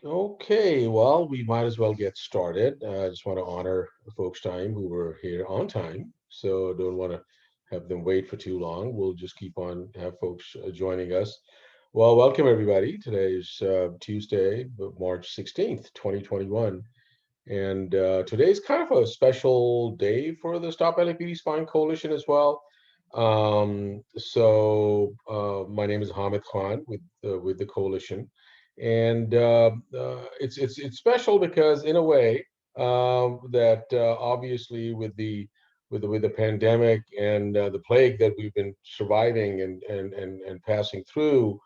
Okay, well, we might as well get started. I just want to honor the folks' time who were here on time. So don't want to have them wait for too long. We'll just keep on have folks joining us. Well, welcome everybody. Today is Tuesday, March 16th, 2021. And today's kind of a special day for the Stop LAPD Spying Coalition as well. My name is Hamid Khan with the coalition, and it's special because in a way that obviously with the pandemic and the plague that we've been surviving and passing through,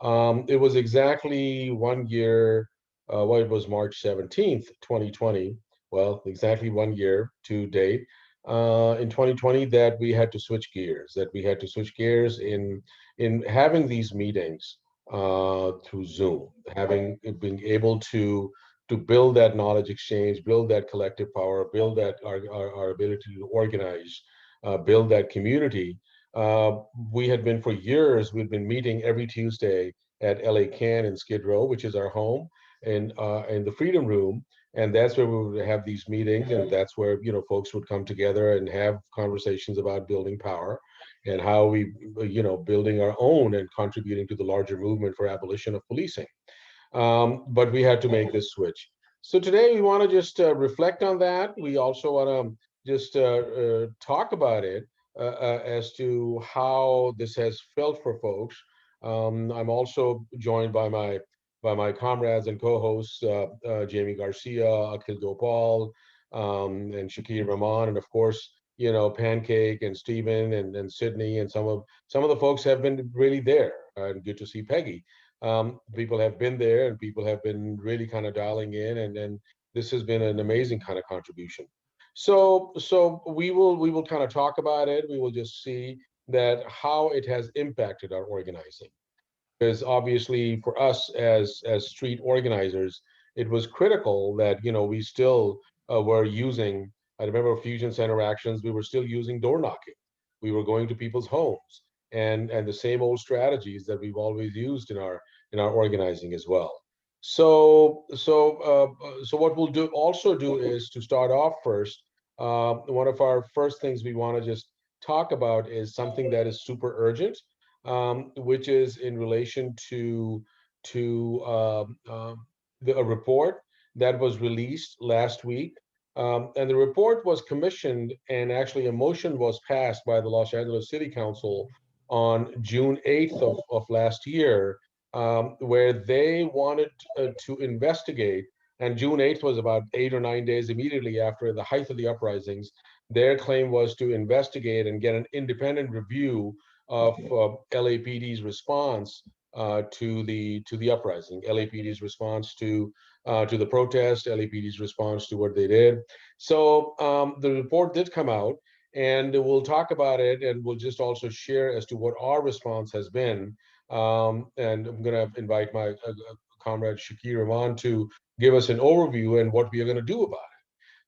it was exactly 1 year. Well, it was March 17th, 2020. Well, exactly 1 year to date in 2020 that we had to switch gears, in having these meetings through Zoom, having being able to build that knowledge exchange, build that collective power, build that our ability to organize, build that community. Uh, we had been for years, we've been meeting every Tuesday at LA Can in Skid Row, which is our home, in the Freedom Room, and that's where we would have these meetings, and that's where folks would come together and have conversations about building power and how we building our own and contributing to the larger movement for abolition of policing. But we had to make this switch. So today we want to just reflect on that. We also want to just talk about it as to how this has felt for folks. I'm also joined by my comrades and co-hosts, Jamie Garcia, Akhil Gopal, and Shakir Rahman, and of course, Pancake and Stephen and Sydney, and some of the folks have been really there. And good to see Peggy. People have been there, and people have been really kind of dialing in, and this has been an amazing kind of contribution. So we will kind of talk about it. We will just see that how it has impacted our organizing, because obviously for us as street organizers, it was critical that we still were using. I remember Fusion Center actions. We were still using door knocking. We were going to people's homes, and the same old strategies that we've always used in our organizing as well. So what we'll do is to start off first. One of our first things we want to just talk about is something that is super urgent, which is in relation to a report that was released last week. And the report was commissioned, and actually a motion was passed by the Los Angeles City Council on June 8th of last year, where they wanted to investigate. And June 8th was about 8 or 9 days immediately after the height of the uprisings. Their claim was to investigate and get an independent review of LAPD's response to the uprising, LAPD's response to the protest, LAPD's response to what they did. So the report did come out, and we'll talk about it, and we'll just also share as to what our response has been. And I'm going to invite my comrade Shakir Rahman to give us an overview and what we are going to do about it.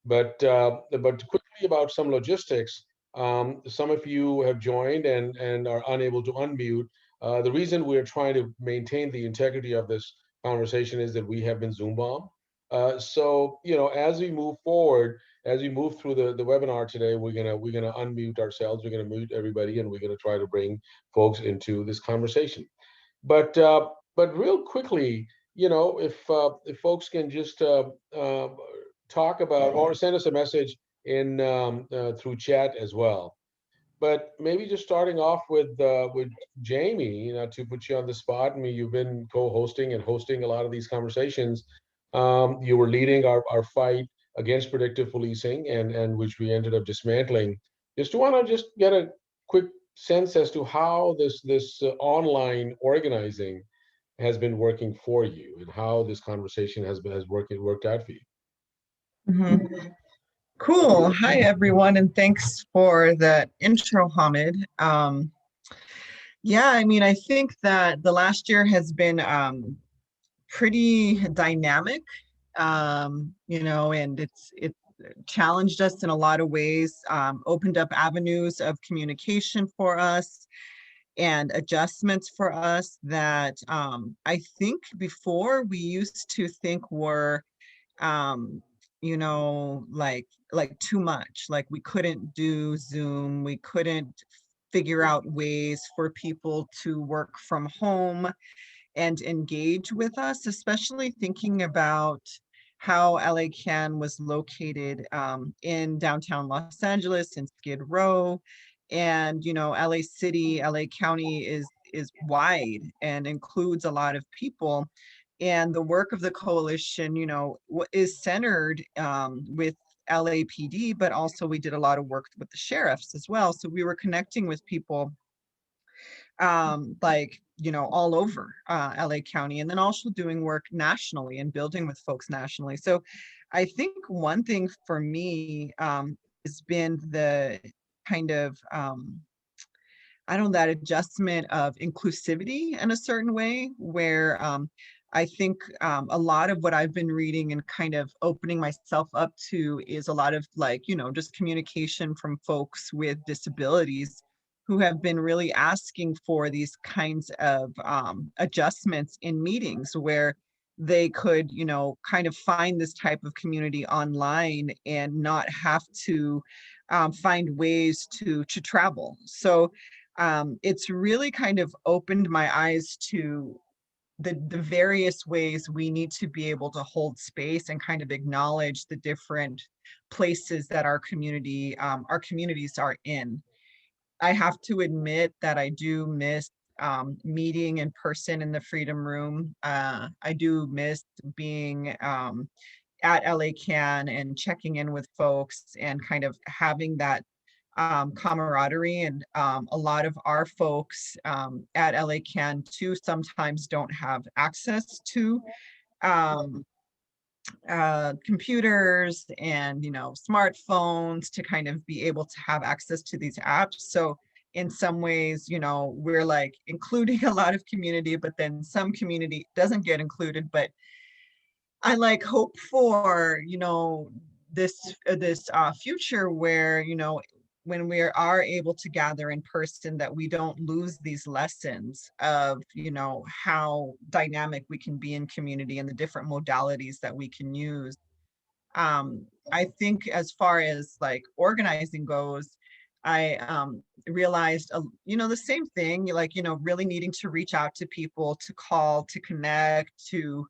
But quickly about some logistics. Some of you have joined and are unable to unmute. The reason we're trying to maintain the integrity of this conversation is that we have been Zoom bombed. So as we move forward, as we move through the webinar today, we're gonna unmute ourselves. We're gonna mute everybody, and we're gonna try to bring folks into this conversation. But real quickly, if folks can just talk about or send us a message in through chat as well. But maybe just starting off with Jamie, to put you on the spot. I mean, you've been co-hosting and hosting a lot of these conversations. You were leading our fight against predictive policing, and which we ended up dismantling. Just want to just get a quick sense as to how this online organizing has been working for you, and how this conversation has worked out for you. Mhm. Cool. Hi, everyone, and thanks for the intro, Hamid. Yeah, I mean, I think that the last year has been pretty dynamic, and it challenged us in a lot of ways, opened up avenues of communication for us, and adjustments for us that I think before we used to think were you know, like too much. Like we couldn't do Zoom, we couldn't figure out ways for people to work from home and engage with us, especially thinking about how LA Can was located in downtown Los Angeles in Skid Row. And, you know, LA City, LA County is wide and includes a lot of people. And the work of the coalition, you know, is centered with LAPD, but also we did a lot of work with the sheriffs as well. So we were connecting with people like, you know, all over LA County, and then also doing work nationally and building with folks nationally. So I think one thing for me has been the kind of I don't know, that adjustment of inclusivity in a certain way where I think a lot of what I've been reading and kind of opening myself up to is a lot of like, you know, just communication from folks with disabilities who have been really asking for these kinds of adjustments in meetings where they could, you know, kind of find this type of community online and not have to find ways to travel. So it's really kind of opened my eyes to the various ways we need to be able to hold space and kind of acknowledge the different places that our communities are in. I have to admit that I do miss meeting in person in the Freedom Room. I do miss being at LA Can and checking in with folks and kind of having that camaraderie. And a lot of our folks at LA Can too sometimes don't have access to um, computers and, you know, smartphones to kind of be able to have access to these apps. So in some ways, you know, we're like including a lot of community, but then some community doesn't get included. But I like hope for, you know, this future where, you know, when we are able to gather in person, that we don't lose these lessons of, you know, how dynamic we can be in community and the different modalities that we can use. I think as far as like organizing goes, I realized, you know, the same thing, like, you know, really needing to reach out to people, to call, to connect, to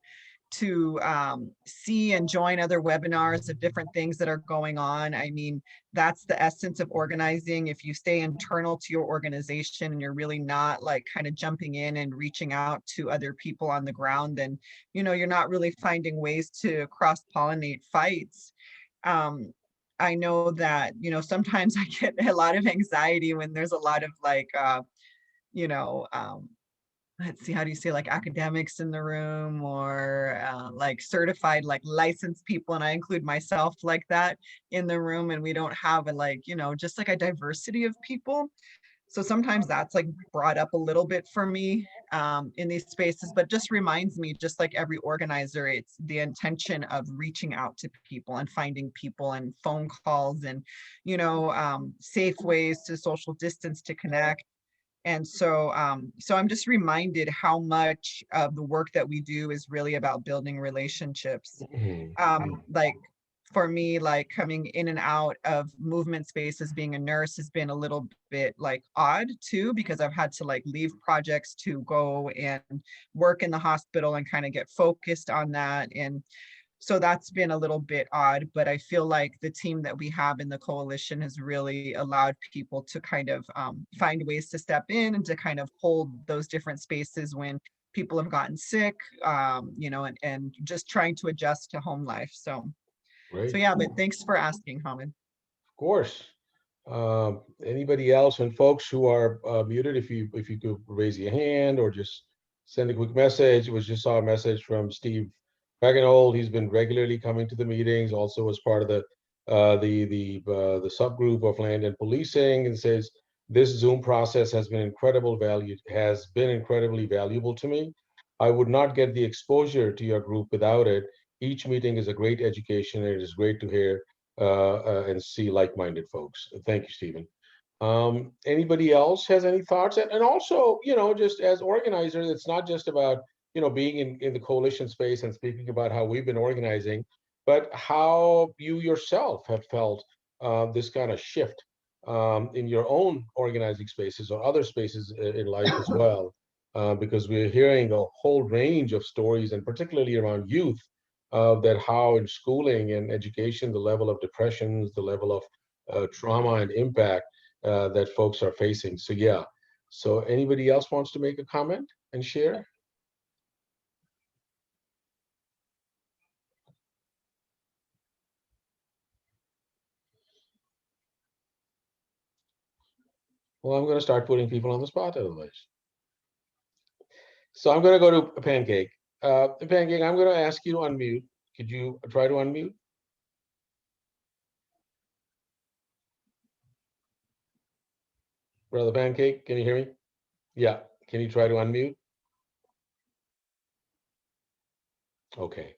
see and join other webinars of different things that are going on. I mean, that's the essence of organizing. If you stay internal to your organization and you're really not like kind of jumping in and reaching out to other people on the ground, then, you know, you're not really finding ways to cross-pollinate fights. Um, I know that, you know, sometimes I get a lot of anxiety when there's a lot of like, you know, let's see, how do you say, like academics in the room or like certified, like licensed people. And I include myself like that in the room. And we don't have a like, you know, just like a diversity of people. So sometimes that's like brought up a little bit for me in these spaces, but just reminds me, just like every organizer, it's the intention of reaching out to people and finding people and phone calls and, you know, safe ways to social distance to connect. And so, so I'm just reminded how much of the work that we do is really about building relationships. Mhm. Like for me, like coming in and out of movement spaces, being a nurse has been a little bit like odd too, because I've had to like leave projects to go and work in the hospital and kind of get focused on that. And so that's been a little bit odd, but I feel like the team that we have in the coalition has really allowed people to kind of find ways to step in and to kind of hold those different spaces when people have gotten sick, you know, and just trying to adjust to home life. So Great. yeah, but thanks for asking, Hamid. Of course. Anybody else and folks who are muted, if you could raise your hand or just send a quick message. Was just saw a message from Steve Baganold. He's been regularly coming to the meetings, also as part of the subgroup of land and policing, and says this Zoom process has been incredibly valuable to me. I would not get the exposure to your group without it. Each meeting is a great education, and it is great to hear and see like-minded folks. Thank you, Stephen. Anybody else has any thoughts? And also, just as organizers, it's not just about, being in the coalition space and speaking about how we've been organizing, but how you yourself have felt this kind of shift in your own organizing spaces or other spaces in life as well. Because we're hearing a whole range of stories, and particularly around youth, that how in schooling and education, the level of depressions, the level of trauma and impact that folks are facing. So yeah. So anybody else wants to make a comment and share? Well, I'm going to start putting people on the spot otherwise. So I'm going to go to Pancake. Pancake, I'm going to ask you to unmute. Could you try to unmute? Brother Pancake, can you hear me? Yeah. Can you try to unmute? Okay.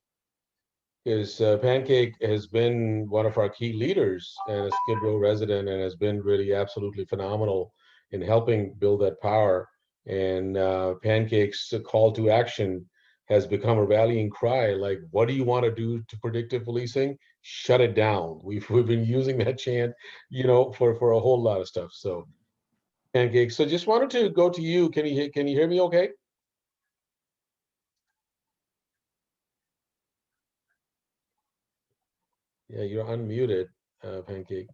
Because Pancake has been one of our key leaders and a Skid Row resident, and has been really absolutely phenomenal in helping build that power. And Pancake's call to action has become a rallying cry. Like, what do you want to do to predictive policing? Shut it down. We've been using that chant, for a whole lot of stuff. So Pancake. So just wanted to go to you. Can you hear me? Okay. Yeah, you're unmuted, Pancake.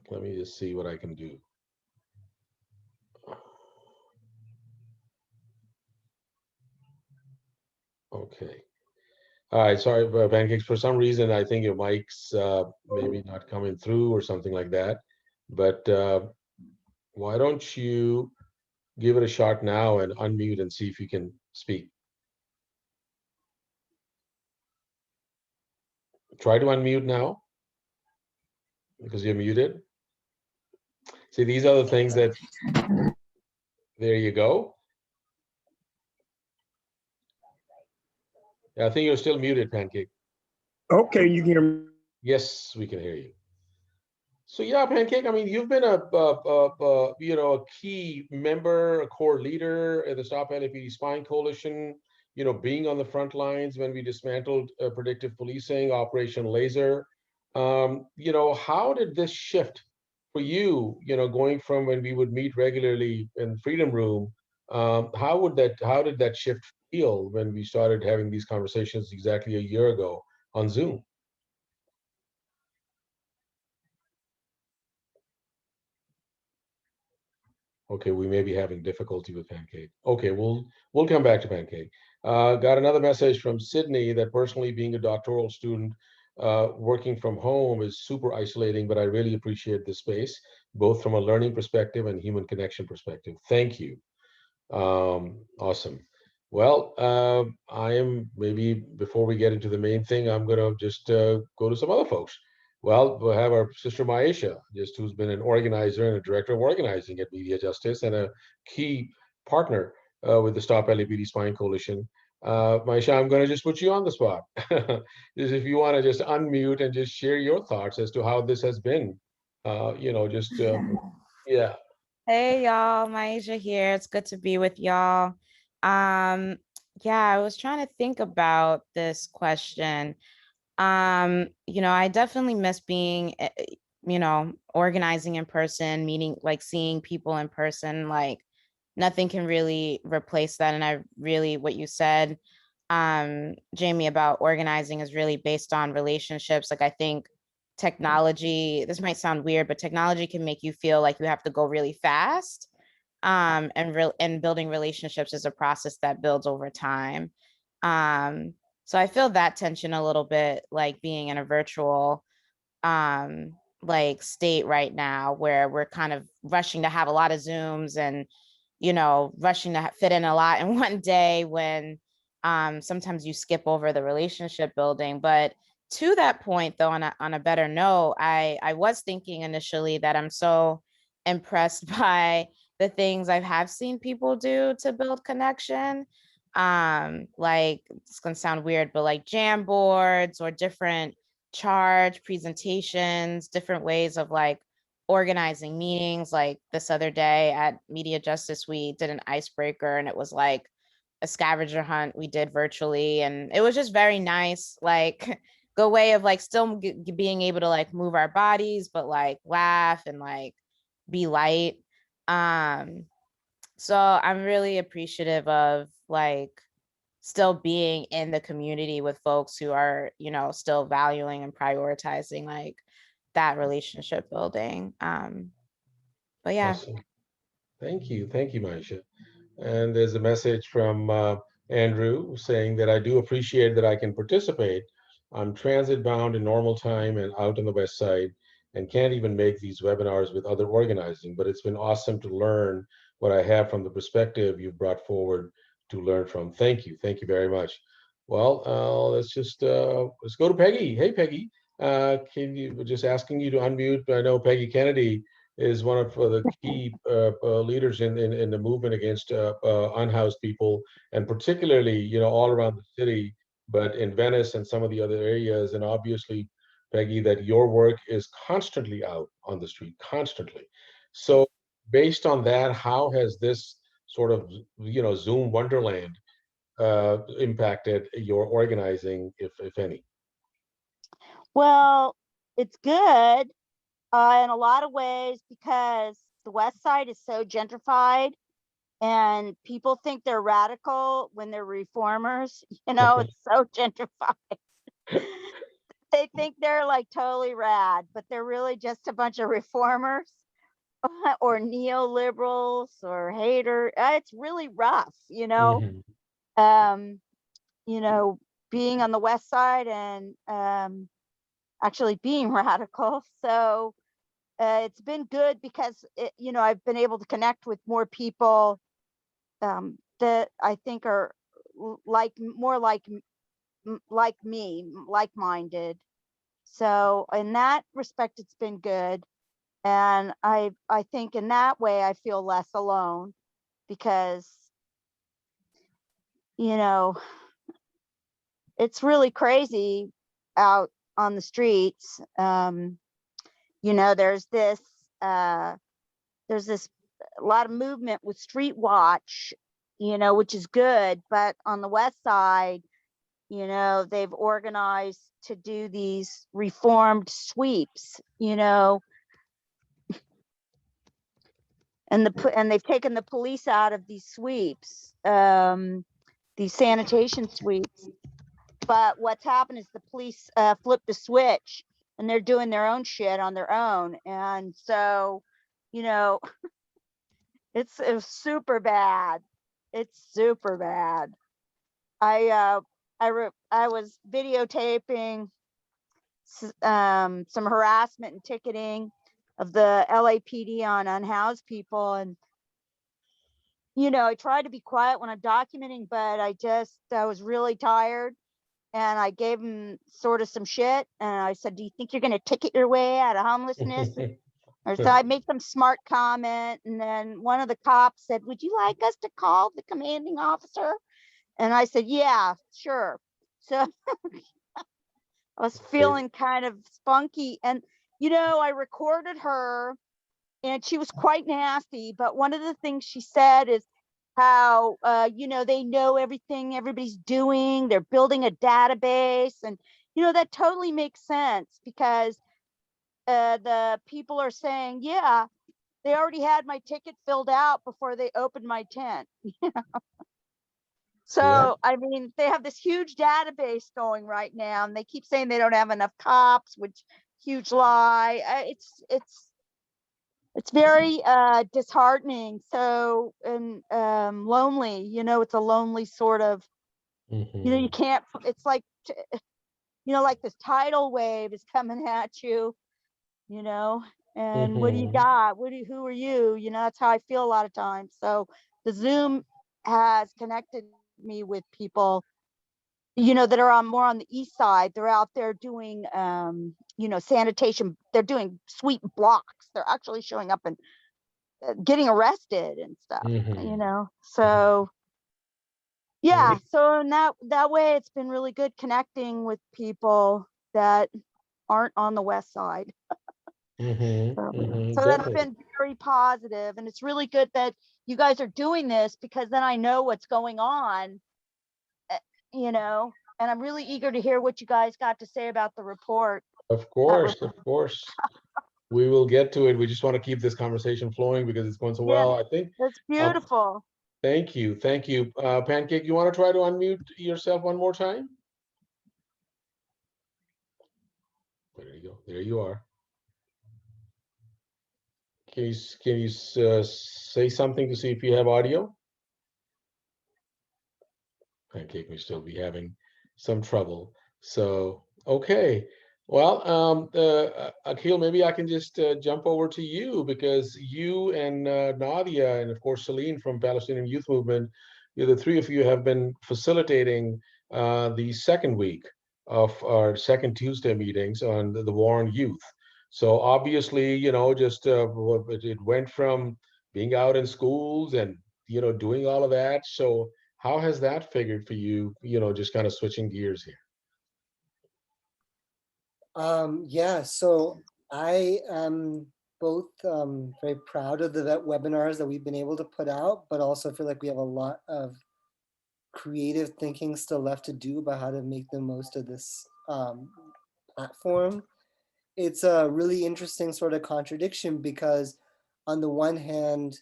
Let me just see what I can do. Okay. All right. Sorry, Pancakes. For some reason, I think your mic's maybe not coming through or something like that. But why don't you give it a shot now and unmute and see if you can speak? Try to unmute now because you're muted. See, these are the things that, there you go. Yeah, I think you're still muted, Pancake. Okay, you can hear me. Yes, we can hear you. So yeah, Pancake, I mean, you've been a key member, a core leader at the Stop LAPD Spying Coalition, being on the front lines when we dismantled predictive policing, Operation Laser. How did this shift for you, going from when we would meet regularly in Freedom Room, how did that shift feel when we started having these conversations exactly a year ago on Zoom? Okay, we may be having difficulty with Pancake. Okay, we'll come back to Pancake. Got another message from Sydney that personally being a doctoral student, working from home is super isolating, but I really appreciate this space, both from a learning perspective and human connection perspective. Thank you. Awesome. Well, I am maybe before we get into the main thing, I'm gonna just go to some other folks. Well, we'll have our sister Maisha, just who's been an organizer and a director of organizing at Media Justice and a key partner with the Stop LAPD Spying Coalition. Maisha, I'm gonna just put you on the spot. Just if you want to just unmute and just share your thoughts as to how this has been. Just yeah. Hey y'all, Maisha here. It's good to be with y'all. Um, yeah, I was trying to think about this question. I definitely miss being, organizing in person, meeting, like seeing people in person, like nothing can really replace that. And I really, what you said, Jamie, about organizing is really based on relationships. Like I think technology, this might sound weird, but technology can make you feel like you have to go really fast. And building relationships is a process that builds over time. So I feel that tension a little bit, like being in a virtual like state right now where we're kind of rushing to have a lot of Zooms and rushing to fit in a lot in one day when sometimes you skip over the relationship building. But to that point, though, on a better note, I was thinking initially that I'm so impressed by the things I have seen people do to build connection. Like it's gonna sound weird, but like Jamboards or different charge presentations, different ways of like organizing meetings. Like this other day at Media Justice, we did an icebreaker, and it was like a scavenger hunt we did virtually, and it was just very nice, like good way of like still being able to like move our bodies, but like laugh and like be light. So I'm really appreciative of like still being in the community with folks who are, you know, still valuing and prioritizing like that relationship building. But yeah. Awesome. Thank you, Maisha. And there's a message from Andrew saying that I do appreciate that I can participate. I'm transit bound in normal time and out on the west side and can't even make these webinars with other organizing, but it's been awesome to learn what I have from the perspective you've brought forward to learn from. Thank you. Thank you very much. Well, let's go to Peggy. Hey, Peggy. Can you, we're just asking you to unmute. I know Peggy Kennedy is one of the key leaders in the movement against unhoused people, and particularly, you know, all around the city, but in Venice and some of the other areas. And obviously, Peggy, that your work is constantly out on the street, constantly. So based on that, how has this sort of, you know, Zoom wonderland impacted your organizing, if any? Well, it's good in a lot of ways because the West Side is so gentrified and people think they're radical when they're reformers. You know, it's so gentrified. They think they're like totally rad, but they're really just a bunch of reformers or neoliberals or hater. It's really rough, you know. Mhm. You know, being on the West Side and actually being radical. So it's been good because you know, I've been able to connect with more people that I think are like more like me, like-minded. So in that respect, it's been good, and I think in that way I feel less alone because, you know, it's really crazy out on the streets. You know, there's this a lot of movement with Street Watch, you know, which is good. But on the West Side, you know, they've organized to do these reformed sweeps, you know, and they've taken the police out of these sweeps, these sanitation sweeps. But what's happened is the police flipped the switch and they're doing their own shit on their own. And so, you know, it's super bad. It's super bad. I was videotaping some harassment and ticketing of the LAPD on unhoused people, and you know, I try to be quiet when I'm documenting, but I was really tired, and I gave him sort of some shit, and I said, "Do you think you're going to ticket your way out of homelessness?" Or so I made some smart comment, and then one of the cops said, "Would you like us to call the commanding officer?" And I said, "Yeah, sure." So I was feeling kind of spunky, and you know, I recorded her, and she was quite nasty. But one of the things she said is how you know, they know everything everybody's doing. They're building a database, and you know, that totally makes sense because the people are saying, yeah, they already had my ticket filled out before they opened my tent. So, Yeah. I mean, they have this huge database going right now, and they keep saying they don't have enough cops, which huge lie. It's very disheartening. So, and lonely. You know, it's a lonely sort of. You know, you Mhm. can't. It's like, you know, like this tidal wave is coming at you. You know, and what do you Mhm. got? Who are you? You know, that's how I feel a lot of times. So the Zoom has connected me with people, you know, that are on more on the east side. They're out there doing you know, sanitation. They're doing sweep blocks. They're actually showing up and getting arrested and stuff, you Mhm. know. Mhm. So yeah, Well, so in that way it's been really good connecting with people that aren't on the west side. So that's Definitely. been very positive, and it's really good that you guys are doing this, because then I know what's going on, eh, you know, and I'm really eager to hear what you guys got to say about the report. Of That course, report. of course. We will get to it. We just want to keep this conversation flowing because it's going so Yeah, well. I think, that's um, beautiful. thank you. Thank you. Pancake, you want to try to unmute yourself one more time? There you go. There you are. Can you say something to see if you have audio? Pancake may still be having some trouble. So, okay. Well, Akhil, maybe I can just jump over to you because you and Nadia, and of course Celine from Palestinian Youth Movement, the three of you have been facilitating the second week of our second Tuesday meetings on the war on youth. So obviously, just it went from being out in schools and doing all of that. So how has that figured for you, just kind of switching gears here? Yeah, so I am both very proud of the webinars that we've been able to put out, but also feel like we have a lot of creative thinking still left to do about how to make the most of this platform. It's a really interesting sort of contradiction because on the one hand,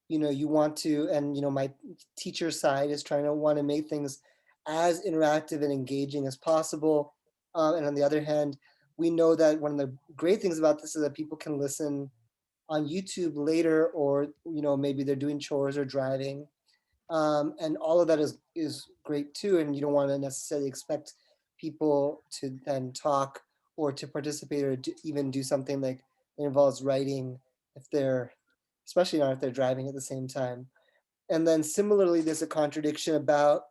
you want to, and my teacher side is trying to want to make things as interactive and engaging as possible. And on the other hand, we know that one of the great things about this is that people can listen on YouTube later, or maybe they're doing chores or driving, and all of that is great too. And you don't want to necessarily expect people to then talk or to participate or even do something like that involves writing if they're, especially not if they're driving at the same time. And then similarly, there's a contradiction about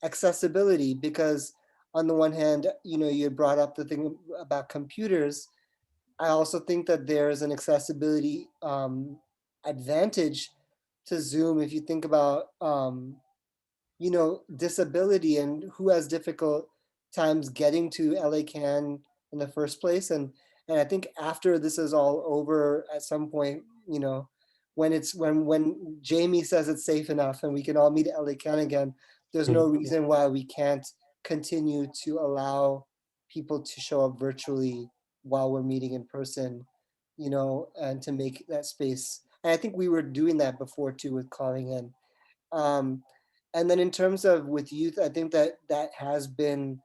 accessibility, because on the one hand, you had brought up the thing about computers. I also think that there's an accessibility advantage to Zoom if you think about disability and who has difficult times getting to LA in the first place. And I think after this is all over at some point, when Jamie says it's safe enough and we can all meet at LA again, there's no reason why we can't continue to allow people to show up virtually while we're meeting in person, and to make that space. And I think we were doing that before too with calling in. And then in terms of with youth, I think that has been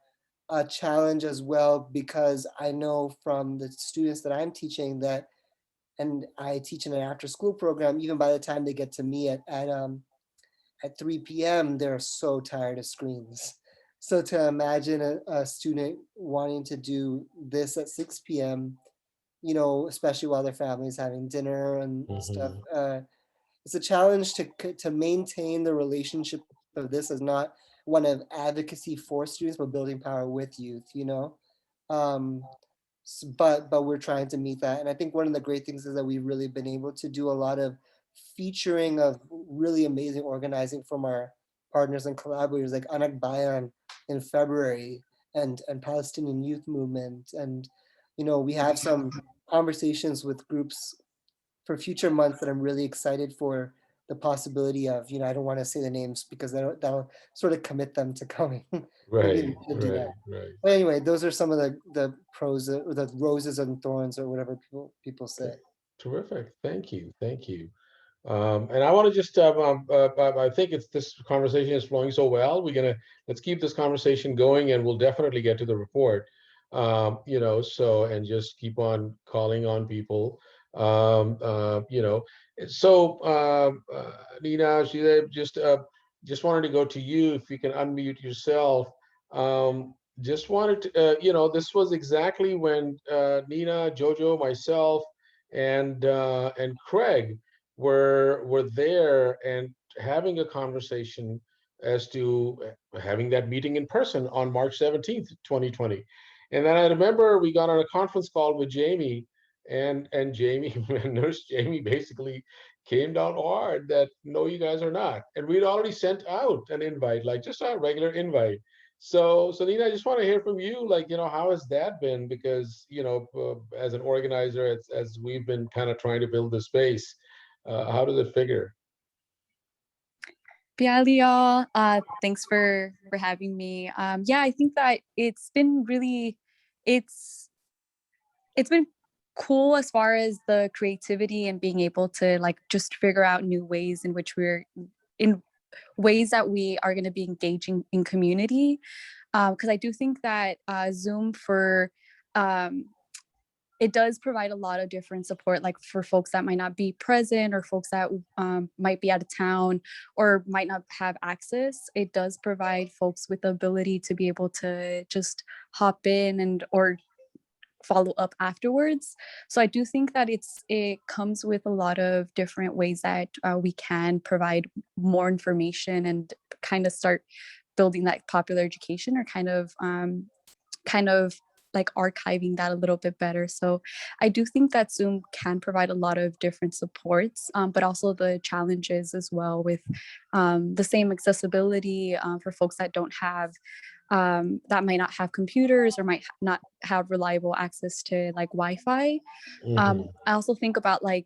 a challenge as well, because I know from the students that I'm teaching that, and I teach in an after school program, even by the time they get to me at 3 p.m., they're so tired of screens. So to imagine a student wanting to do this at 6 p.m., especially while their family's having dinner and stuff, it's a challenge to maintain the relationship of this as not one of advocacy for students, but building power with youth, um, but we're trying to meet that. And I think one of the great things is that we've really been able to do a lot of featuring of really amazing organizing from our partners and collaborators like Anak Bayan in February, and Palestinian Youth Movement. And, we have some conversations with groups for future months that I'm really excited for the possibility of. I don't want to say the names because that'll sort of commit them to coming. Maybe Right, they should do that. right. But anyway, those are some of the pros, or the roses and thorns, or whatever people say. Terrific. Thank you. Thank you. And I want to just, I think this conversation is flowing so well. Let's keep this conversation going, and we'll definitely get to the report. And just keep on calling on people. Um, uh, you know, Nina, just wanted to go to you if you can unmute yourself. Just wanted to, this was exactly when Nina, Jojo, myself, and Craig were there and having a conversation as to having that meeting in person on March 17th, 2020. And then I remember we got on a conference call with Jamie, and Jamie, Nurse Jamie basically came down hard that no, you guys are not. And we'd already sent out an invite, like just a regular invite. So Nina, I just want to hear from you, like, how has that been? Because, as an organizer, as we've been kind of trying to build the space, how does it figure? Piali, y'all. Thanks for having me. Yeah, I think that it's been really, it's been cool as far as the creativity and being able to like just figure out new ways in which we're in ways that we are going to be engaging in community. Because I do think that Zoom for it does provide a lot of different support, like for folks that might not be present or folks that might be out of town or might not have access. It does provide folks with the ability to be able to just hop in and or follow up afterwards. So I do think that it comes with a lot of different ways that we can provide more information and kind of start building that popular education or kind of like archiving that a little bit better. So I do think that Zoom can provide a lot of different supports, but also the challenges as well with the same accessibility for folks that don't have, that might not have computers or might not have reliable access to like Wi-Fi. I also think about like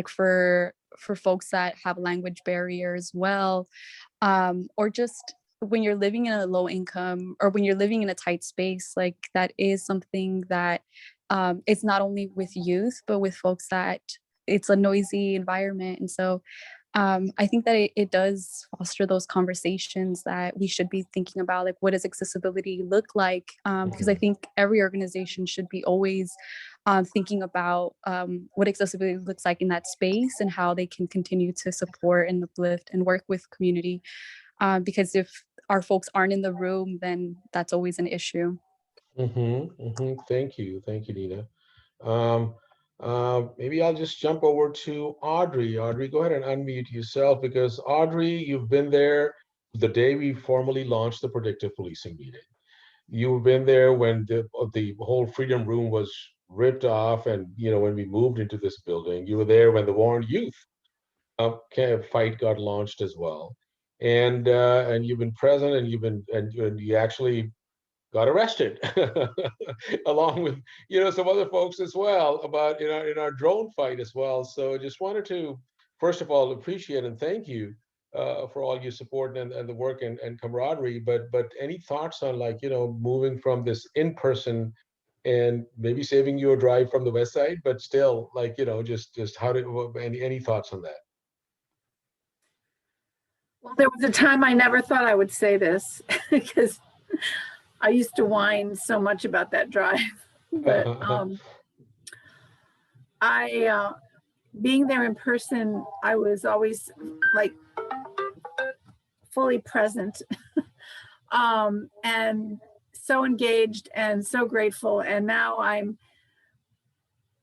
for folks that have language barrier as well, or just when you're living in a low income or when you're living in a tight space, like that is something that it's not only with youth, but with folks that it's a noisy environment. And so I think that it does foster those conversations that we should be thinking about, like what does accessibility look like? Because I think every organization should be always thinking about what accessibility looks like in that space and how they can continue to support and uplift and work with community. Because if our folks aren't in the room, then that's always an issue. Thank you, Nina. Maybe I'll just jump over to Audrey. Audrey, go ahead and unmute yourself, because Audrey, you've been there the day we formally launched the predictive policing meeting. You've been there when the whole Freedom Room was ripped off, and when we moved into this building. You were there when the Warren Youth fight got launched as well. And you've been present, and you actually got arrested along with some other folks as well, about in our drone fight as well. So just wanted to first of all appreciate and thank you for all your support and the work and camaraderie. But any thoughts on, like, moving from this in person and maybe saving you a drive from the west side, but still, like, just how did any thoughts on that? Well, there was a time I never thought I would say this because I used to whine so much about that drive. But being there in person, I was always like fully present and so engaged and so grateful. And now I'm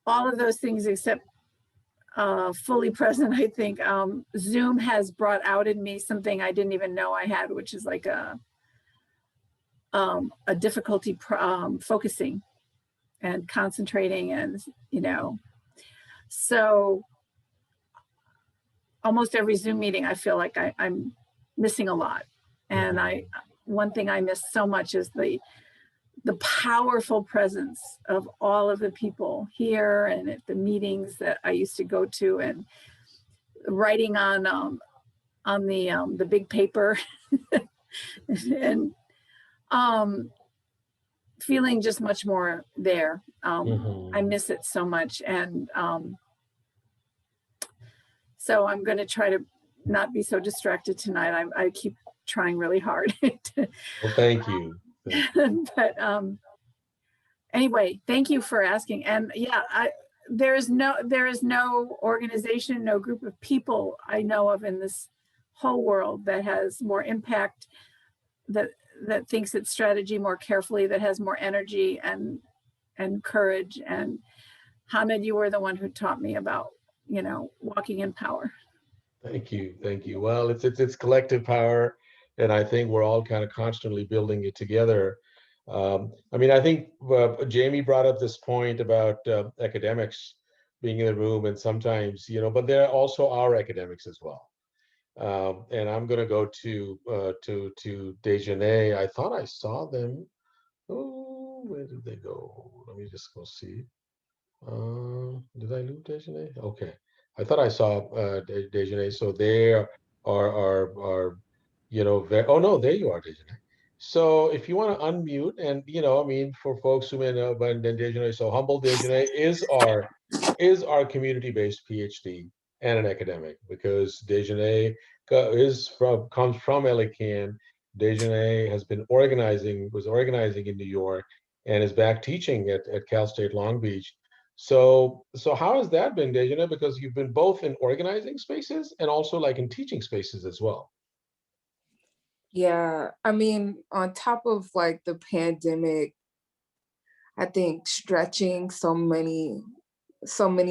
all of those things except fully present. I think Zoom has brought out in me something I didn't even know I had, which is like a difficulty focusing and concentrating, and so almost every Zoom meeting I feel like I'm missing a lot. And one thing I miss so much is the powerful presence of all of the people here and at the meetings that I used to go to, and writing on the big paper and feeling just much more there. I miss it so much. And so I'm going to try to not be so distracted tonight. I keep trying really hard. Well, thank you. But anyway, thank you for asking. And yeah, there is no organization, no group of people I know of in this whole world that has more impact, that thinks its strategy more carefully, that has more energy and courage. And Hamid, you were the one who taught me about walking in power. Thank you. Well, it's collective power, and I think we're all kind of constantly building it together. I think Jamie brought up this point about academics being in the room, and sometimes, but there also are academics as well. And I'm gonna go to Dejanay. I thought I saw them. Oh, where did they go? Let me just go see. Did I lose Dejanay? Okay, I thought I saw Dejanay. So there are oh no, there you are, Dejanay. So if you want to unmute, and I mean, for folks who may know, but then Dejanay, so Humble Dejanay is our community-based PhD and an academic, because Dejanay comes from LACAN. Dejanay was organizing in New York, and is back teaching at Cal State Long Beach. So how has that been, Dejanay? Because you've been both in organizing spaces and also like in teaching spaces as well. Yeah, I mean, on top of like the pandemic, I think stretching so many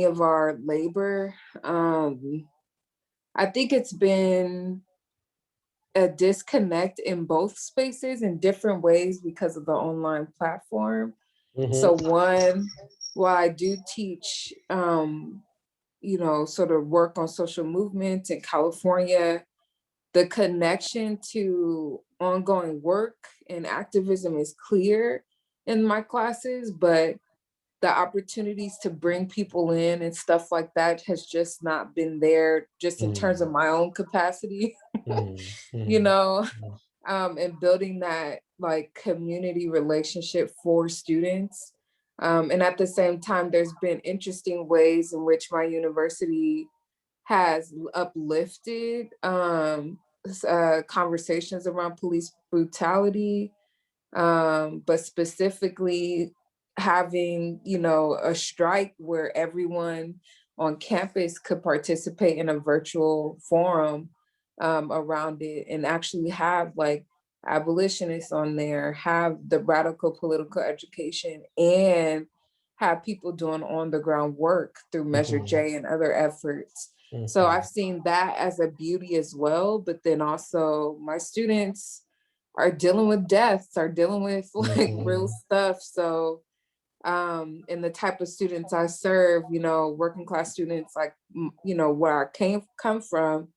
of our labor, I think it's been a disconnect in both spaces in different ways because of the online platform. So one, while I do teach, sort of work on social movements in California, the connection to ongoing work and activism is clear in my classes, but the opportunities to bring people in and stuff like that has just not been there, just in terms of my own capacity, and building that like community relationship for students. And at the same time, there's been interesting ways in which my university has uplifted conversations around police brutality, but specifically having, a strike where everyone on campus could participate in a virtual forum around it, and actually have like abolitionists on there, have the radical political education, and have people doing on the ground work through Measure J and other efforts. So I've seen that as a beauty as well, but then also my students are dealing with deaths, are dealing with like real stuff. So and the type of students I serve, working class students, like, where I come from,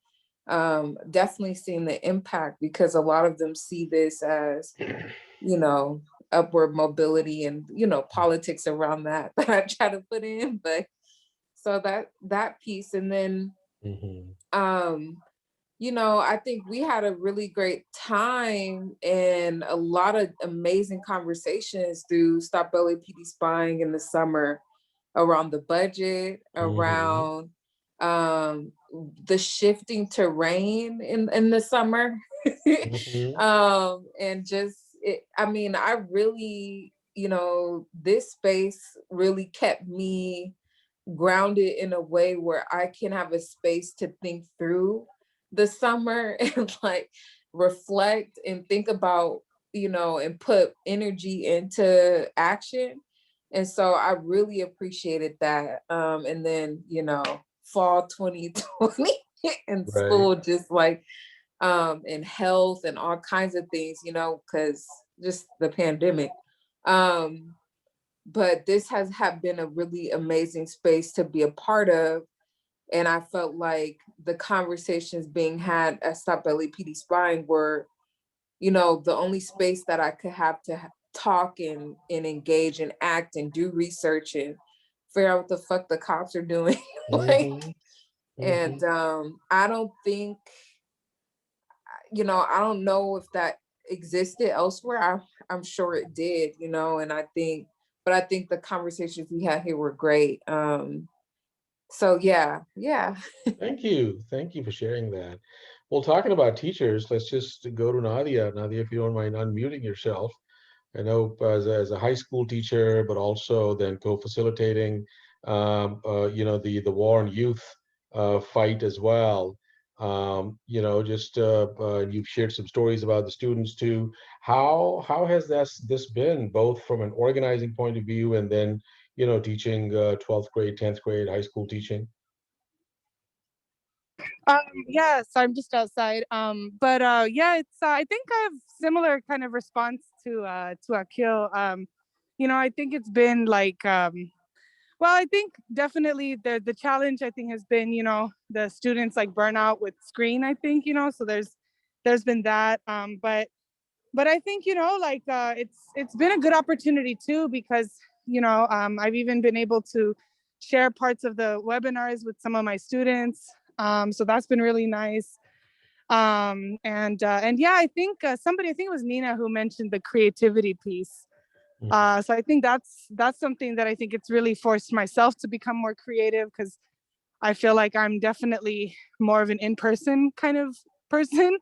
definitely seeing the impact, because a lot of them see this as, upward mobility and, politics around that I try to put in. But so that piece. And then, I think we had a really great time and a lot of amazing conversations through Stop LAPD Spying in the summer around the budget, around the shifting terrain in the summer. And just, I really, this space really kept me grounded in a way where I can have a space to think through the summer and like reflect and think about, and put energy into action. And so I really appreciated that. And then, fall 2020 in school, just like in health and all kinds of things, because just the pandemic. But this has been a really amazing space to be a part of. And I felt like the conversations being had at Stop LAPD Spying were, the only space that I could have to talk and engage and act and do research and figure out what the fuck the cops are doing. And I don't think, I don't know if that existed elsewhere. I'm sure it did, and I think the conversations we had here were great. So yeah. Thank you for sharing that. Well, talking about teachers, let's just go to Nadia. Nadia, if you don't mind unmuting yourself. I know as a high school teacher, but also then co-facilitating, the war on youth fight as well. You've shared some stories about the students too. How has this been, both from an organizing point of view and then teaching 12th grade, 10th grade, high school teaching? Yes, I'm just outside. But yeah, it's I think I have similar kind of response to Akil. I think it's been like Well, I think definitely the challenge I think has been, the students like burnout with screen, I think, so there's been that. But I think, like it's been a good opportunity too, because, I've even been able to share parts of the webinars with some of my students. So that's been really nice. And yeah, I think I think it was Nina who mentioned the creativity piece. So I think that's something that I think it's really forced myself to become more creative, because I feel like I'm definitely more of an in-person kind of person.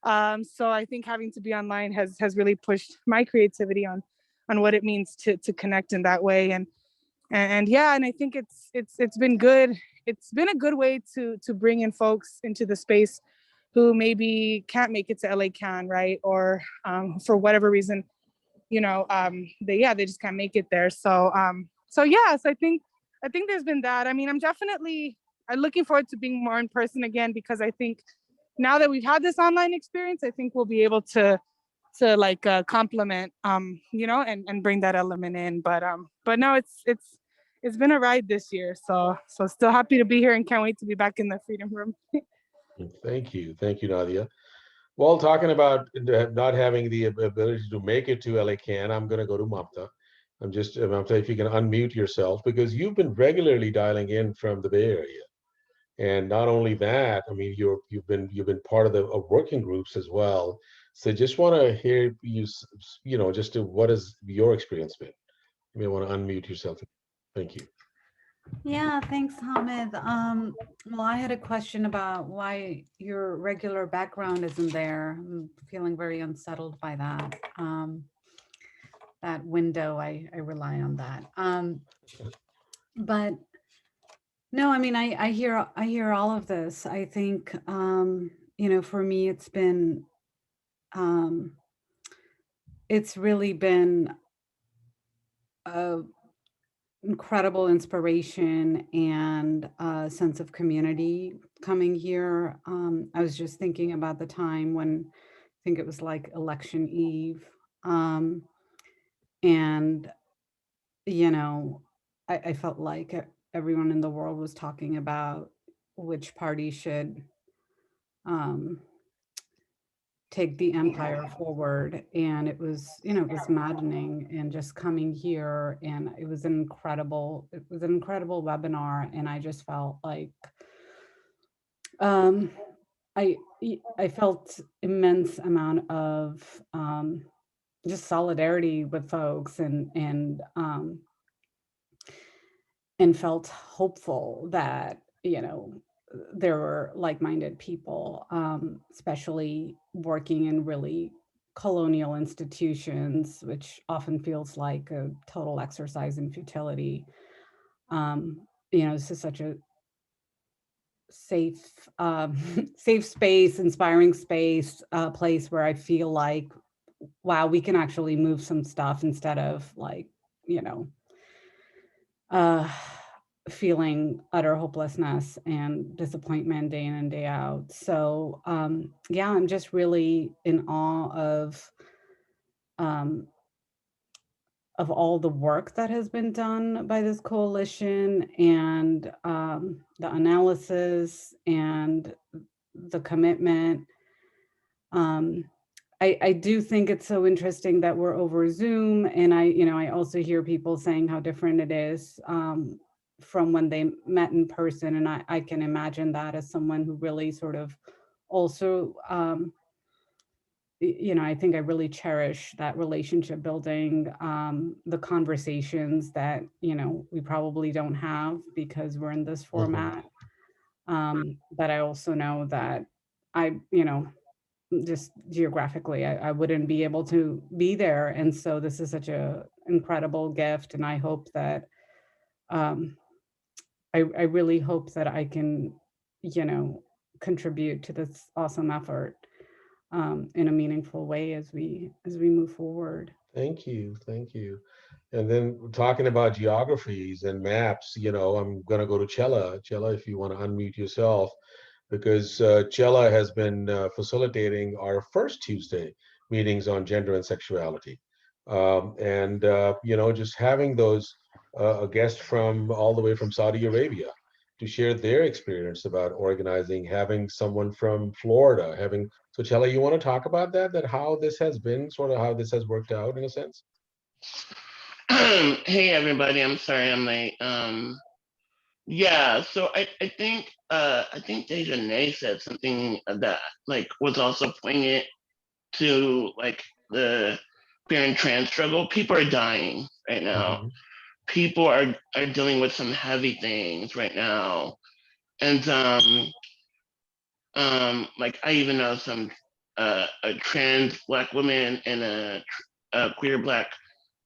So I think having to be online has really pushed my creativity on what it means to connect in that way. And yeah, and I think it's been good. It's been a good way to bring in folks into the space who maybe can't make it to LA Can, right? Or for whatever reason, they just can't make it there. So yes, I think there's been that. I mean, I'm looking forward to being more in person again, because I think now that we've had this online experience, I think we'll be able to like complement, and bring that element in. But no, it's been a ride this year. So still happy to be here and can't wait to be back in the Freedom Room. Thank you, Nadia. Well, talking about not having the ability to make it to LA Can, I'm going to go to Mamta. Mamta, if you can unmute yourself, because you've been regularly dialing in from the Bay Area. And not only that, I mean, you've been part of the working groups as well. So just want to hear you, just what has your experience been? You may want to unmute yourself. Thank you. Yeah, thanks, Hamid. Well, I had a question about why your regular background isn't there. I'm feeling very unsettled by that. That window, I rely on that. But no, I mean, I hear all of this. I think, for me, it's really been a incredible inspiration and a sense of community coming here. I was just thinking about the time when I think it was like election eve. And, I felt like everyone in the world was talking about which party should um, take the empire forward. And it was maddening. And just coming here, and it was an incredible webinar. And I just felt like I felt immense amount of just solidarity with folks, and felt hopeful that there were like-minded people, especially working in really colonial institutions, which often feels like a total exercise in futility. This is such a safe, safe space, inspiring space, place where I feel like, wow, we can actually move some stuff instead of like, feeling utter hopelessness and disappointment day in and day out. So yeah, I'm just really in awe of all the work that has been done by this coalition, and the analysis and the commitment. I do think it's so interesting that we're over Zoom, and I also hear people saying how different it is from when they met in person, and I can imagine that as someone who really sort of also, I think I really cherish that relationship building, the conversations that we probably don't have because we're in this format. But I also know that just geographically, I wouldn't be able to be there. And so this is such a incredible gift. And I hope that, I really hope that I can, contribute to this awesome effort in a meaningful way as we move forward. Thank you. And then talking about geographies and maps, I'm going to go to Chella. Chella, if you want to unmute yourself, because Chella has been facilitating our first Tuesday meetings on gender and sexuality. Just having those a guest from all the way from Saudi Arabia to share their experience about organizing, having someone from Florida, having, so Chella, you want to talk about that how this has been, sort of how this has worked out in a sense? Hey everybody, I'm sorry I'm late. Yeah, so I think Deja Nay said something that like was also poignant to like the queer and trans struggle. People are dying right now. Mhm. People are dealing with some heavy things right now. And like I even know some a trans black woman and a queer black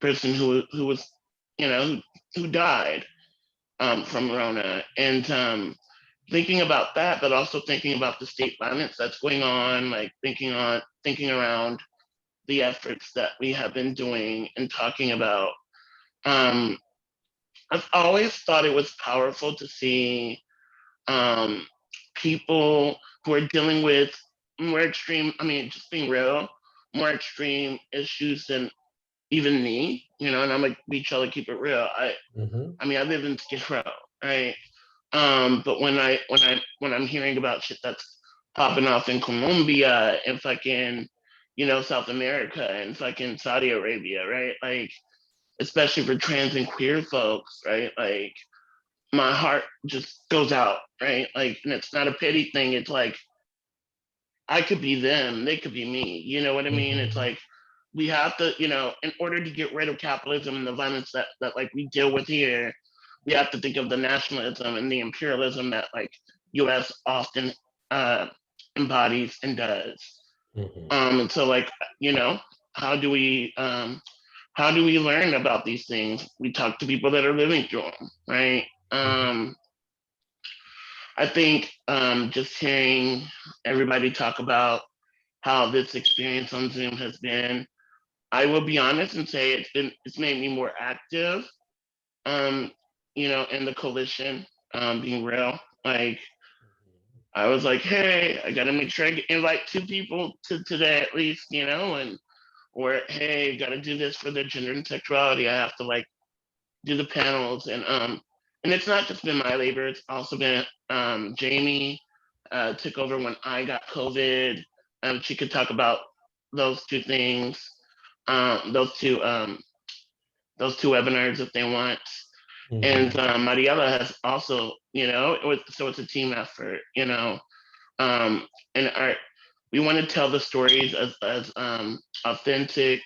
person who was, you know, who died from Rona. And thinking about that, but also thinking about the state violence that's going on, like thinking around the efforts that we have been doing and talking about. Um, I've always thought it was powerful to see um, people who are dealing with more extreme, I mean, just being real, more extreme issues than even me, you know, and I'm like, we try to keep it real. Mhm. I mean, I live in Skid Row, right? But when I'm hearing about shit that's popping off in Colombia and fucking, you know, South America and fucking Saudi Arabia, right? Like, especially for trans and queer folks, right? Like, my heart just goes out, right? Like, and it's not a pity thing. It's like I could be them, they could be me. You know what I mean? It's Mhm. like we have to, you know, in order to get rid of capitalism and the violence that like we deal with here, we have to think of the nationalism and the imperialism that like US often uh embodies and does. Mhm. And so like, you know, how do we how do we learn about these things? We talk to people that are living through them, right? Mhm. I think just hearing everybody talk about how this experience on Zoom has been, I will be honest and say it's made me more active, um, you know, in the coalition, being real. Like I was like, hey, I gotta make sure I invite 2 people to today at least, you know, and or hey, gotta do this for their gender and sexuality. I have to like do the panels and it's not just been my labor, it's also been Jamie took over when I got COVID. She could talk about those 2 things, those two webinars if they want. And Mhm. Mariela has also, you know, so it's a team effort, you know. And we want to tell the stories as authentic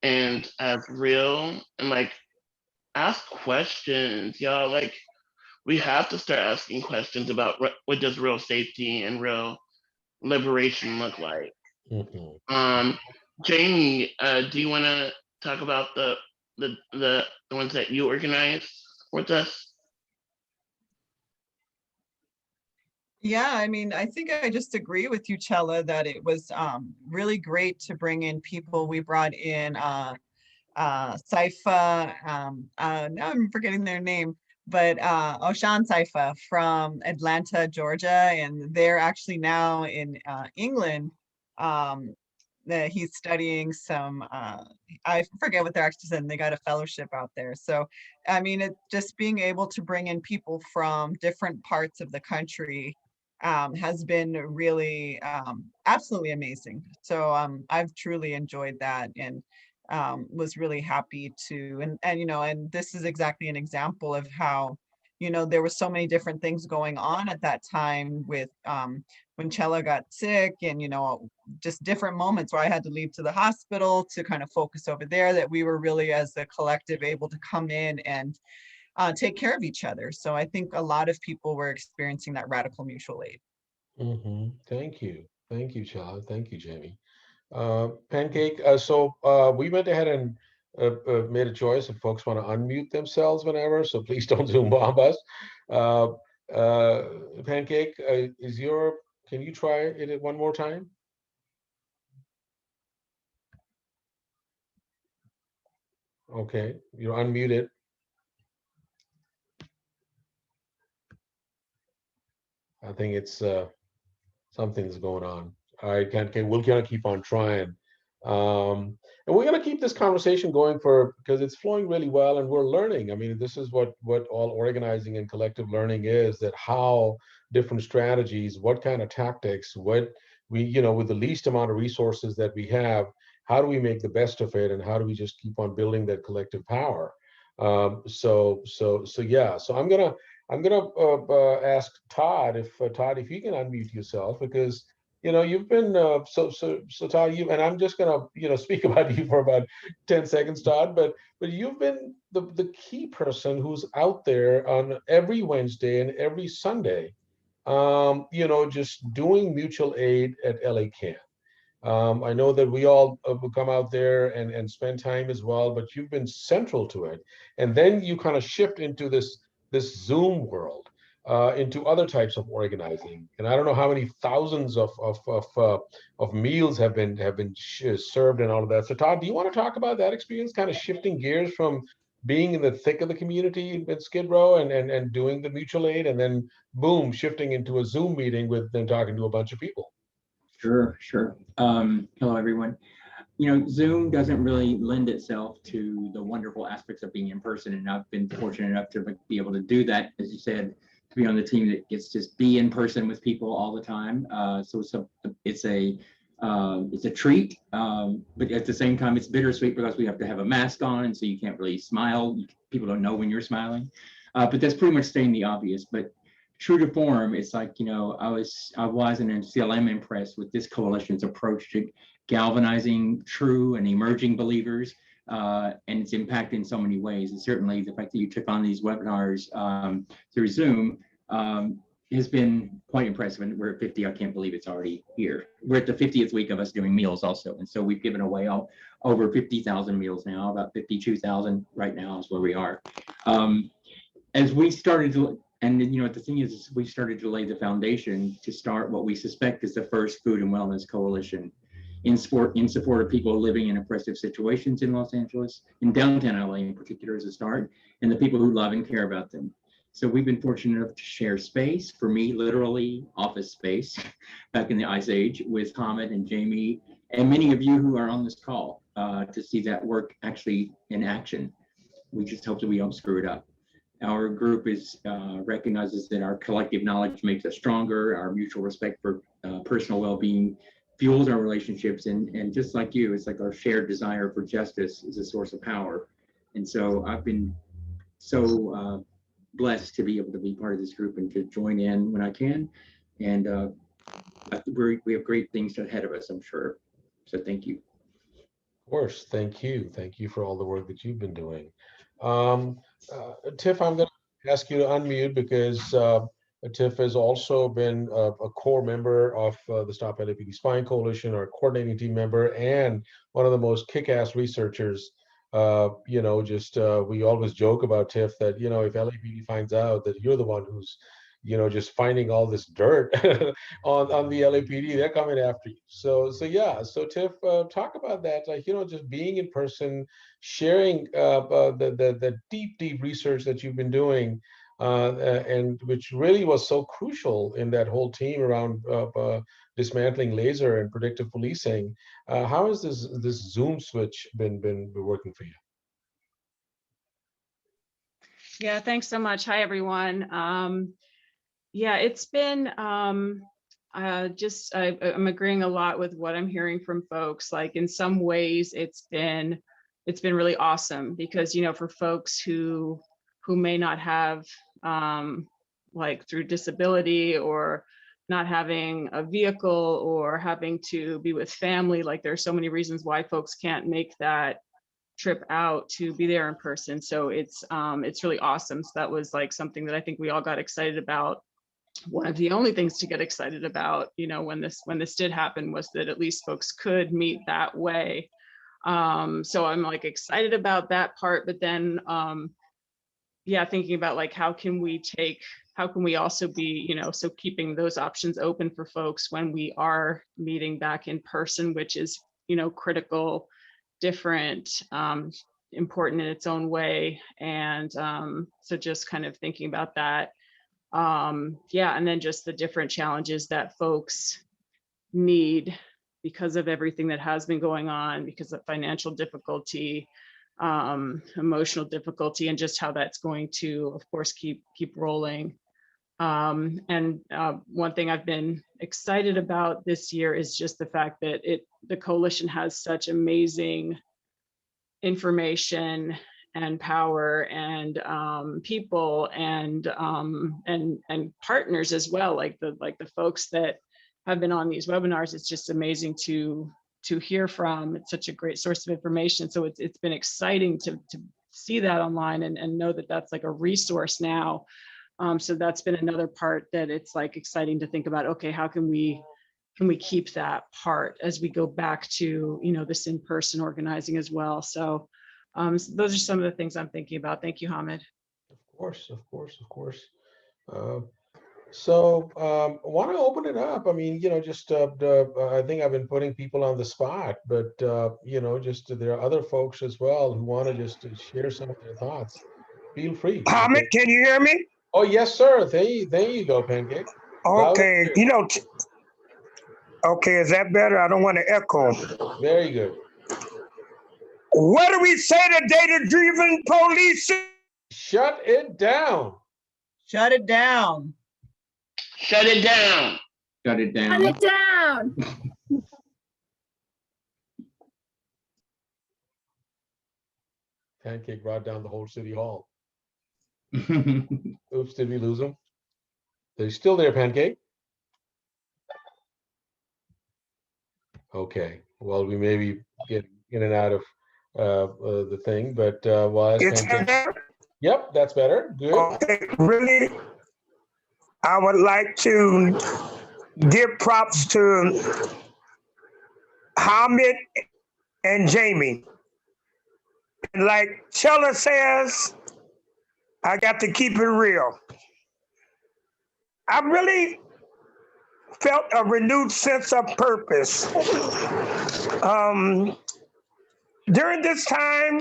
and as real and like ask questions, y'all. Like we have to start asking questions about what does real safety and real liberation look like. Mhm. Um, Jamie, do you want to talk about the ones that you organized with us? Yeah, I mean, I think I just agree with you, Chella, that it was really great to bring in people. We brought in Saifa, now I'm forgetting their name, but Oshan Saifa from Atlanta, Georgia, and they're actually now in England. Um, that he's studying some, I forget what they're actually saying, they got a fellowship out there. So, I mean, it just being able to bring in people from different parts of the country has been really absolutely amazing. So I've truly enjoyed that and was really happy to, and you know, and this is exactly an example of how, you know, there were so many different things going on at that time with when Chella got sick and, you know, just different moments where I had to leave to the hospital to kind of focus over there, that we were really as a collective able to come in and take care of each other. So I think a lot of people were experiencing that radical mutual aid. Mhm. Thank you, Chella. Thank you, Jamie. Pancake, we went ahead and made a choice if folks want to unmute themselves whenever, so please don't Zoom bomb us. Uh, Pancake, can you try it one more time? Okay, you're unmuted. I think it's something's going on. All right, Pancake, we're gonna keep on trying. Um, And we're going to keep this conversation going because it's flowing really well and we're learning. I mean, this is what all organizing and collective learning is, that how different strategies, what kind of tactics, what we, with the least amount of resources that we have, how do we make the best of it, and how do we just keep on building that collective power? So yeah. So I'm gonna ask Todd, if you can unmute yourself, because you've been so Todd, you, and I'm just gonna speak about you for about 10 seconds, Todd, but you've been the key person who's out there on every Wednesday and every Sunday, just doing mutual aid at LA Can. I know that we all will come out there and spend time as well, but you've been central to it. And then you kind of shift into this Zoom world, into other types of organizing. And I don't know how many thousands of meals have been served and all of that. So Todd, do you want to talk about that experience, kind of shifting gears from being in the thick of the community in Skid Row and doing the mutual aid, and then boom, shifting into a Zoom meeting with then talking to a bunch of people? Sure, sure. Hello, everyone. Zoom doesn't really lend itself to the wonderful aspects of being in person, and I've been fortunate enough to be able to do that, as you said, to be on the team that gets to just be in person with people all the time. So it's a treat, but at the same time, it's bittersweet because we have to have a mask on, so you can't really smile. People don't know when you're smiling, but that's pretty much stating the obvious. But true to form, it's like, I was and still am impressed with this coalition's approach to galvanizing true and emerging believers, and its impact in so many ways. And certainly the fact that you took on these webinars through Zoom has been quite impressive. And we're at 50. I can't believe it's already here. We're at the 50th week of us doing meals also. And so we've given away over 50,000 meals now. About 52,000 right now is where we are. As we started to, and the thing is, we started to lay the foundation to start what we suspect is the first food and wellness coalition in support of people living in oppressive situations in Los Angeles, in downtown LA in particular as a start, and the people who love and care about them. So we've been fortunate enough to share space, for me, literally office space, back in the Ice Age, with Hamid and Jamie, and many of you who are on this call, to see that work actually in action. We just hope that we don't screw it up. Our group recognizes that our collective knowledge makes us stronger. Our mutual respect for personal well-being fuels our relationships, and just like you, it's like our shared desire for justice is a source of power. And so I've been so blessed to be able to be part of this group and to join in when I can. And we have great things ahead of us, I'm sure. So thank you. Of course, thank you. Thank you for all the work that you've been doing. Tiff, I'm going to ask you to unmute, because Tiff has also been a core member of the Stop LAPD Spying Coalition, our coordinating team member, and one of the most kick-ass researchers. We always joke about Tiff that, if LAPD finds out that you're the one who's, just finding all this dirt on the LAPD, they're coming after you. So yeah. So Tiff, talk about that, just being in person, sharing the deep research that you've been doing, and which really was so crucial in that whole team around dismantling laser and predictive policing. How has this Zoom switch been working for you? Yeah, thanks so much. Hi, everyone. Yeah, it's been I'm agreeing a lot with what I'm hearing from folks. Like, in some ways, it's been really awesome, because for folks who may not have like through disability or not having a vehicle or having to be with family, like there's so many reasons why folks can't make that trip out to be there in person. So it's really awesome. So that was like something that I think we all got excited about. One of the only things to get excited about, when this did happen, was that at least folks could meet that way. So I'm like excited about that part, but then thinking about like how can we also be, so keeping those options open for folks when we are meeting back in person, which is, critical, different, important in its own way. And so just kind of thinking about that. And then just the different challenges that folks need, because of everything that has been going on, because of financial difficulty, emotional difficulty, and just how that's going to, of course, keep rolling. One thing I've been excited about this year is just the fact that the coalition has such amazing information and power and people and partners as well, like the folks that have been on these webinars. It's just amazing to hear from. It's such a great source of information. So it's been exciting to see that online and know that that's like a resource now. So that's been another part that it's like exciting to think about. Okay, how can we keep that part as we go back to, you know, this in-person organizing as well. So those are some of the things I'm thinking about. Thank you, Hamid. Of course. So I want to open it up. I mean, you know, just I think I've been putting people on the spot, but you know, just there are other folks as well who want to just share some of their thoughts. Feel free. Hamid, can you hear me? Oh, yes, sir. There you go, Pancake. Okay, you know, okay, is that better? I don't want to echo. Very good. What do we say to data-driven police? Shut it down. Shut it down. Shut it down. Shut it down. Shut it down. Pancake brought down the whole city hall. Oops, did we lose him? They're still there, Pancake. Okay, well, we may be getting in and out of the thing, but well, It's better? Yep, that's better. Good. Okay, really, I would like to give props to Hamid and Jamie. Like Chella says, I got to keep it real. I really felt a renewed sense of purpose. During this time,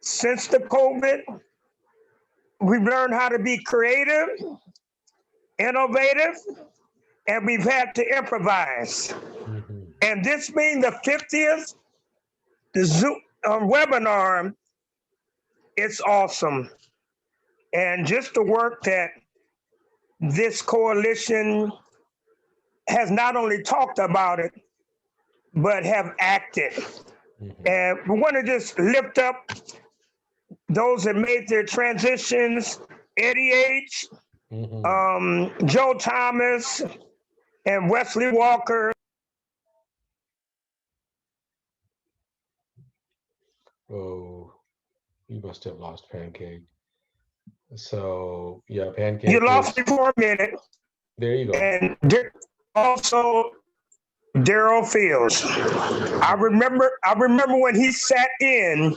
since the COVID, we've learned how to be creative, innovative, and we've had to improvise. And this being the 50th, the Zoom webinar, it's awesome. And just the work that this coalition has not only talked about it, but have acted. And we want to just lift up those that made their transitions, Eddie H., Joe Thomas, and Wesley Walker. Oh, you must have lost Pancake. So yeah, Pancake. You lost me for a minute. There you go. And also Daryl Fields. I remember when he sat in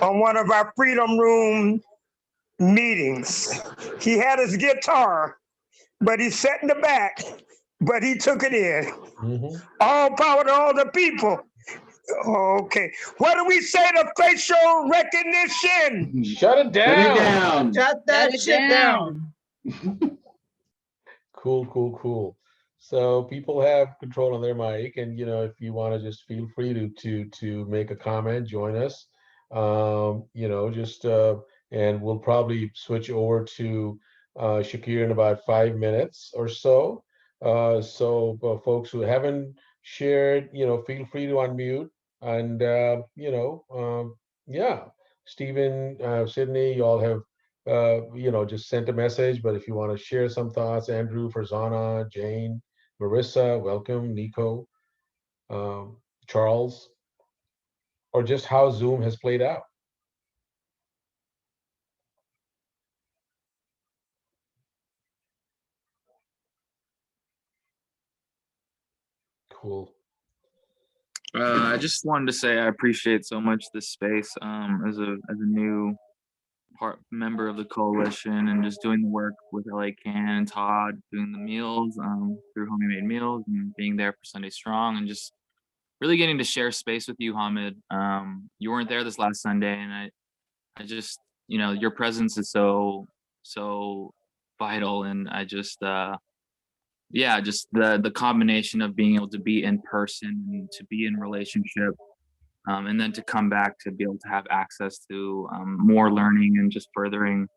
on one of our Freedom Room meetings. He had his guitar, but he sat in the back, but he took it in. All power to all the people. Okay. What do we say to facial recognition? Shut it down. Shut that shit down. Cool. So people have control on their mic, and you know, if you want to just feel free to make a comment, join us. You know, just and we'll probably switch over to Shakir in about 5 minutes or so. So folks who haven't shared, you know, feel free to unmute. And you know, yeah, Stephen, Sydney, you all have you know, just sent a message, but if you want to share some thoughts, Andrew, Farzana, Jane, Marissa, welcome, Nico, Charles, or just how Zoom has played out. Cool. I just wanted to say I appreciate so much this space as a new member of the coalition, and just doing the work with LA Can and Todd, doing the meals through Homie Made Meals, and being there for Sunday Strong, and just really getting to share space with you, Hamid. You weren't there this last Sunday, and I just, you know, your presence is so vital, and I just yeah, just the combination of being able to be in person and to be in relationship, and then to come back to be able to have access to more learning and just furthering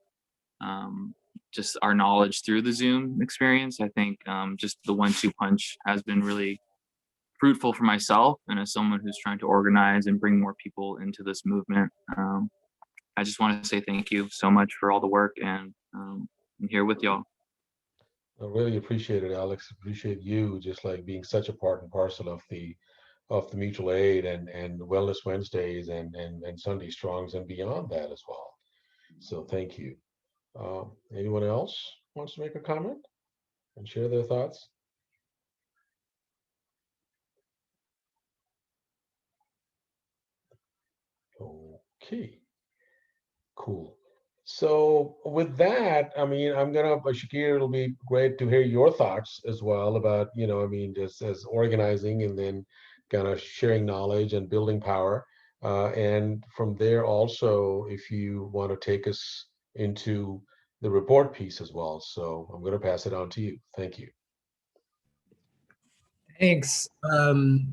just our knowledge through the Zoom experience. I think just the 1-2 punch has been really fruitful for myself, and as someone who's trying to organize and bring more people into this movement. I just want to say thank you so much for all the work, and I'm here with y'all. I really appreciate it, Alex. Appreciate you just like being such a part and parcel of the mutual aid and Wellness Wednesdays and Sunday Strongs and beyond that as well. So thank you. Anyone else wants to make a comment and share their thoughts? Okay, cool. So with that, I mean, Shakir, it'll be great to hear your thoughts as well about, I mean, just as organizing and then kind of sharing knowledge and building power. And from there also, if you want to take us into the report piece as well. So I'm going to pass it on to you. Thank you. Thanks.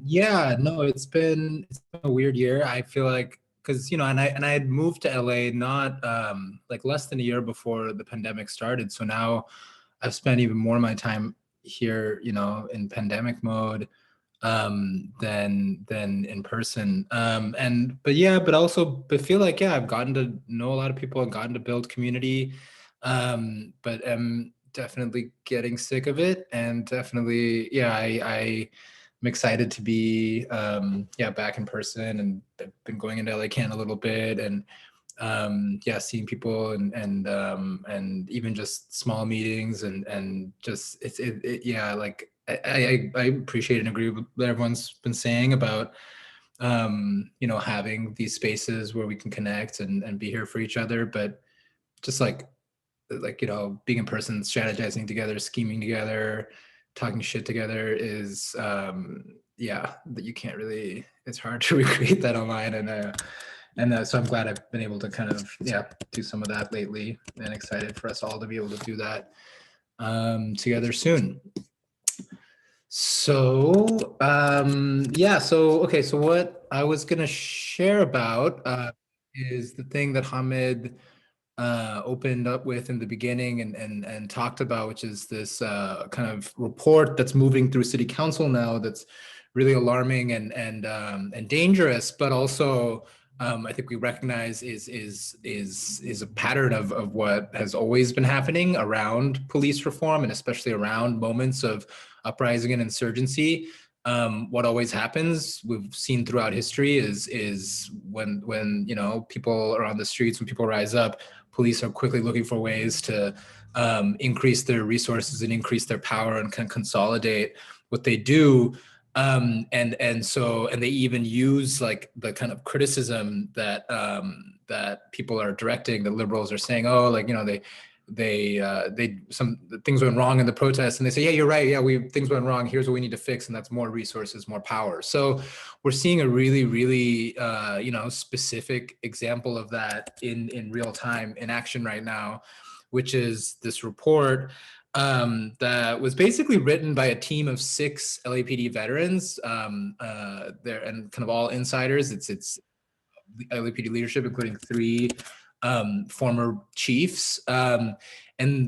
Yeah, no, it's been a weird year. I feel like because and I had moved to LA not like less than a year before the pandemic started. So now I've spent even more of my time here, in pandemic mode than in person. But feel like I've gotten to know a lot of people and gotten to build community. But definitely getting sick of it, and definitely I'm excited to be back in person, and I've been going into LA Can a little bit, and seeing people and even just small meetings and just like I appreciate and agree with what everyone's been saying about having these spaces where we can connect and be here for each other, but just like being in person, strategizing together, scheming together, talking shit together is that you can't really, it's hard to recreate that online. So I'm glad I've been able to kind of do some of that lately, and excited for us all to be able to do that together soon. So so what I was gonna share about is the thing that Hamid opened up with in the beginning and talked about, which is this kind of report that's moving through city council now, that's really alarming and dangerous, but also I think we recognize is a pattern of what has always been happening around police reform, and especially around moments of uprising and insurgency. What always happens, we've seen throughout history, is when people are on the streets, when people rise up, police are quickly looking for ways to increase their resources and increase their power and kind of consolidate what they do. And they even use like the kind of criticism that that people are directing, the liberals are saying, oh, like, some things went wrong in the protests, and they say, yeah, you're right, things went wrong, here's what we need to fix, and that's more resources, more power. So we're seeing a really, really specific example of that in real time, in action right now, which is this report that was basically written by a team of 6 LAPD veterans, there, and kind of all insiders. It's LAPD leadership, including 3 former chiefs, and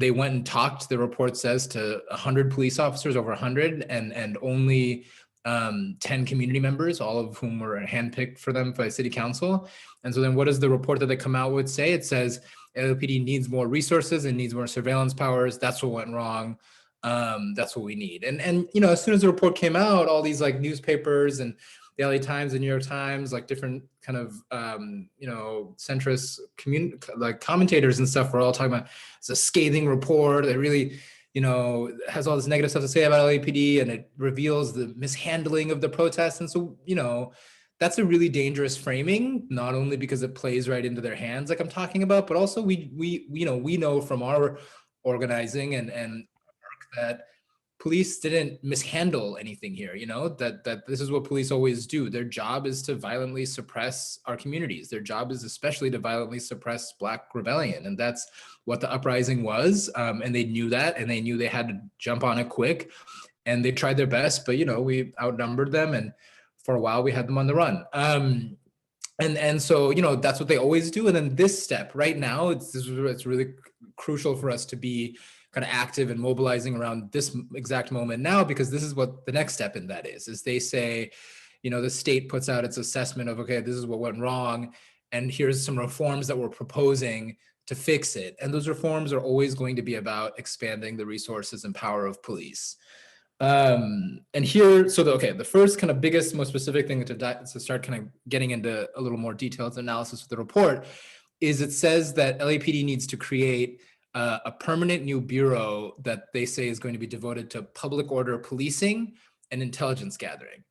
they went and talked, the report says, to 100 police officers, over 100, and only 10 community members, all of whom were handpicked for them by city council. And so then what does the report that they come out with say? It says LAPD needs more resources and needs more surveillance powers. That's what went wrong. That's what we need. And as soon as the report came out, all these like newspapers and the LA Times, the New York Times, like different kind of centrist commentators and stuff were all talking about it's a scathing report that really has all this negative stuff to say about LAPD, and it reveals the mishandling of the protests. And so that's a really dangerous framing, not only because it plays right into their hands like I'm talking about, but also we know from our organizing and work that police didn't mishandle anything here, you know, that this is what police always do. Their job is to violently suppress our communities. Their job is especially to violently suppress Black rebellion. And that's what the uprising was. And they knew that, and they knew they had to jump on it quick. And they tried their best, but, you know, we outnumbered them. And for a while we had them on the run. And so, you know, that's what they always do. And then this step right now, it's really crucial for us to be kind of active and mobilizing around this exact moment now, because this is what the next step in that is they say, you know, the state puts out its assessment of, okay, this is what went wrong, and here's some reforms that we're proposing to fix it. And those reforms are always going to be about expanding the resources and power of police. And here, so the first kind of biggest, most specific thing to start kind of getting into a little more detailed analysis of the report is it says that LAPD needs to create a permanent new bureau that they say is going to be devoted to public order policing and intelligence gathering.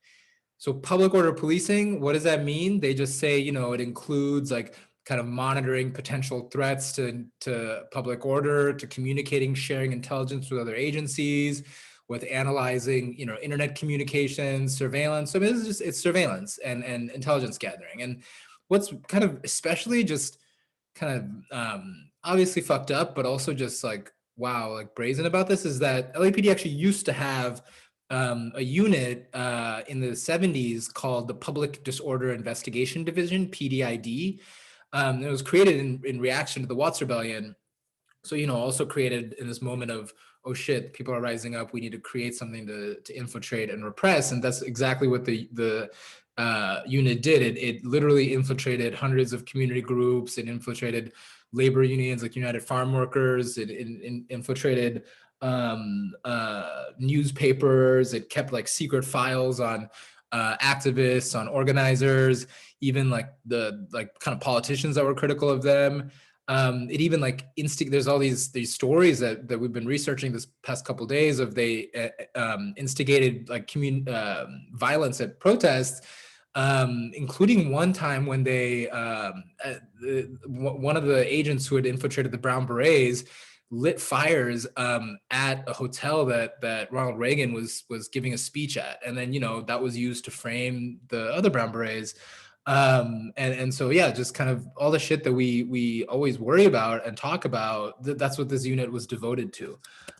So public order policing, what does that mean? They just say, you know, it includes like kind of monitoring potential threats to public order, to communicating, sharing intelligence with other agencies, with analyzing, you know, internet communications, surveillance. So I mean, it's surveillance and intelligence gathering. And what's kind of especially just kind of obviously fucked up, but also just like, wow, like brazen about this is that LAPD actually used to have a unit in the 70s called the Public Disorder Investigation Division, PDID. It was created in reaction to the Watts Rebellion. So, you know, also created in this moment of, oh shit, people are rising up, we need to create something to infiltrate and repress. And that's exactly what the unit did. It literally infiltrated hundreds of community groups. It infiltrated labor unions like United Farm Workers. It infiltrated newspapers. It kept like secret files on activists, on organizers, even like the kind of politicians that were critical of them. It even like there's all these stories that we've been researching this past couple of days of they instigated like violence at protests, including one time when they one of the agents who had infiltrated the Brown Berets lit fires at a hotel that Ronald Reagan was giving a speech at, and then, you know, that was used to frame the other Brown Berets. And so, yeah, just kind of all the shit that we always worry about and talk about, that's what this unit was devoted to.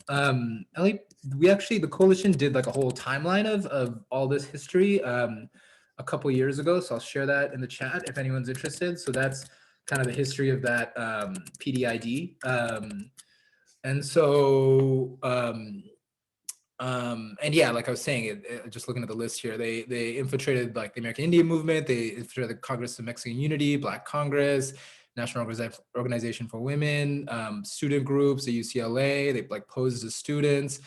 Ellie, the coalition did like a whole timeline of all this history a couple years ago. So I'll share that in the chat if anyone's interested. So that's kind of the history of that PDID. And so, and yeah, like I was saying, just looking at the list here, they infiltrated like the American Indian Movement, they infiltrated the Congress of Mexican Unity, Black Congress, National Organization for Women, student groups at UCLA, they like posed as students,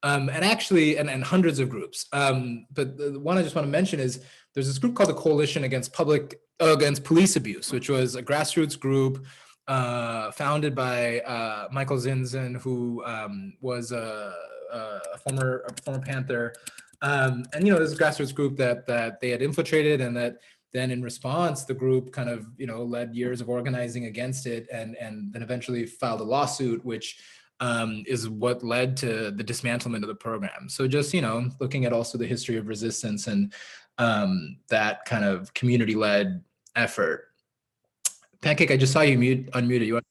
and actually, and hundreds of groups. But the one I just want to mention is there's this group called the Coalition Against Police Abuse, which was a grassroots group founded by Michael Zinzin, who was a former Panther, and, you know, this grassroots group that they had infiltrated, and that then in response the group kind of, you know, led years of organizing against it, and then eventually filed a lawsuit, which is what led to the dismantlement of the program. So just, you know, looking at also the history of resistance and that kind of community-led effort. Pancake, I just saw you unmuted. You want?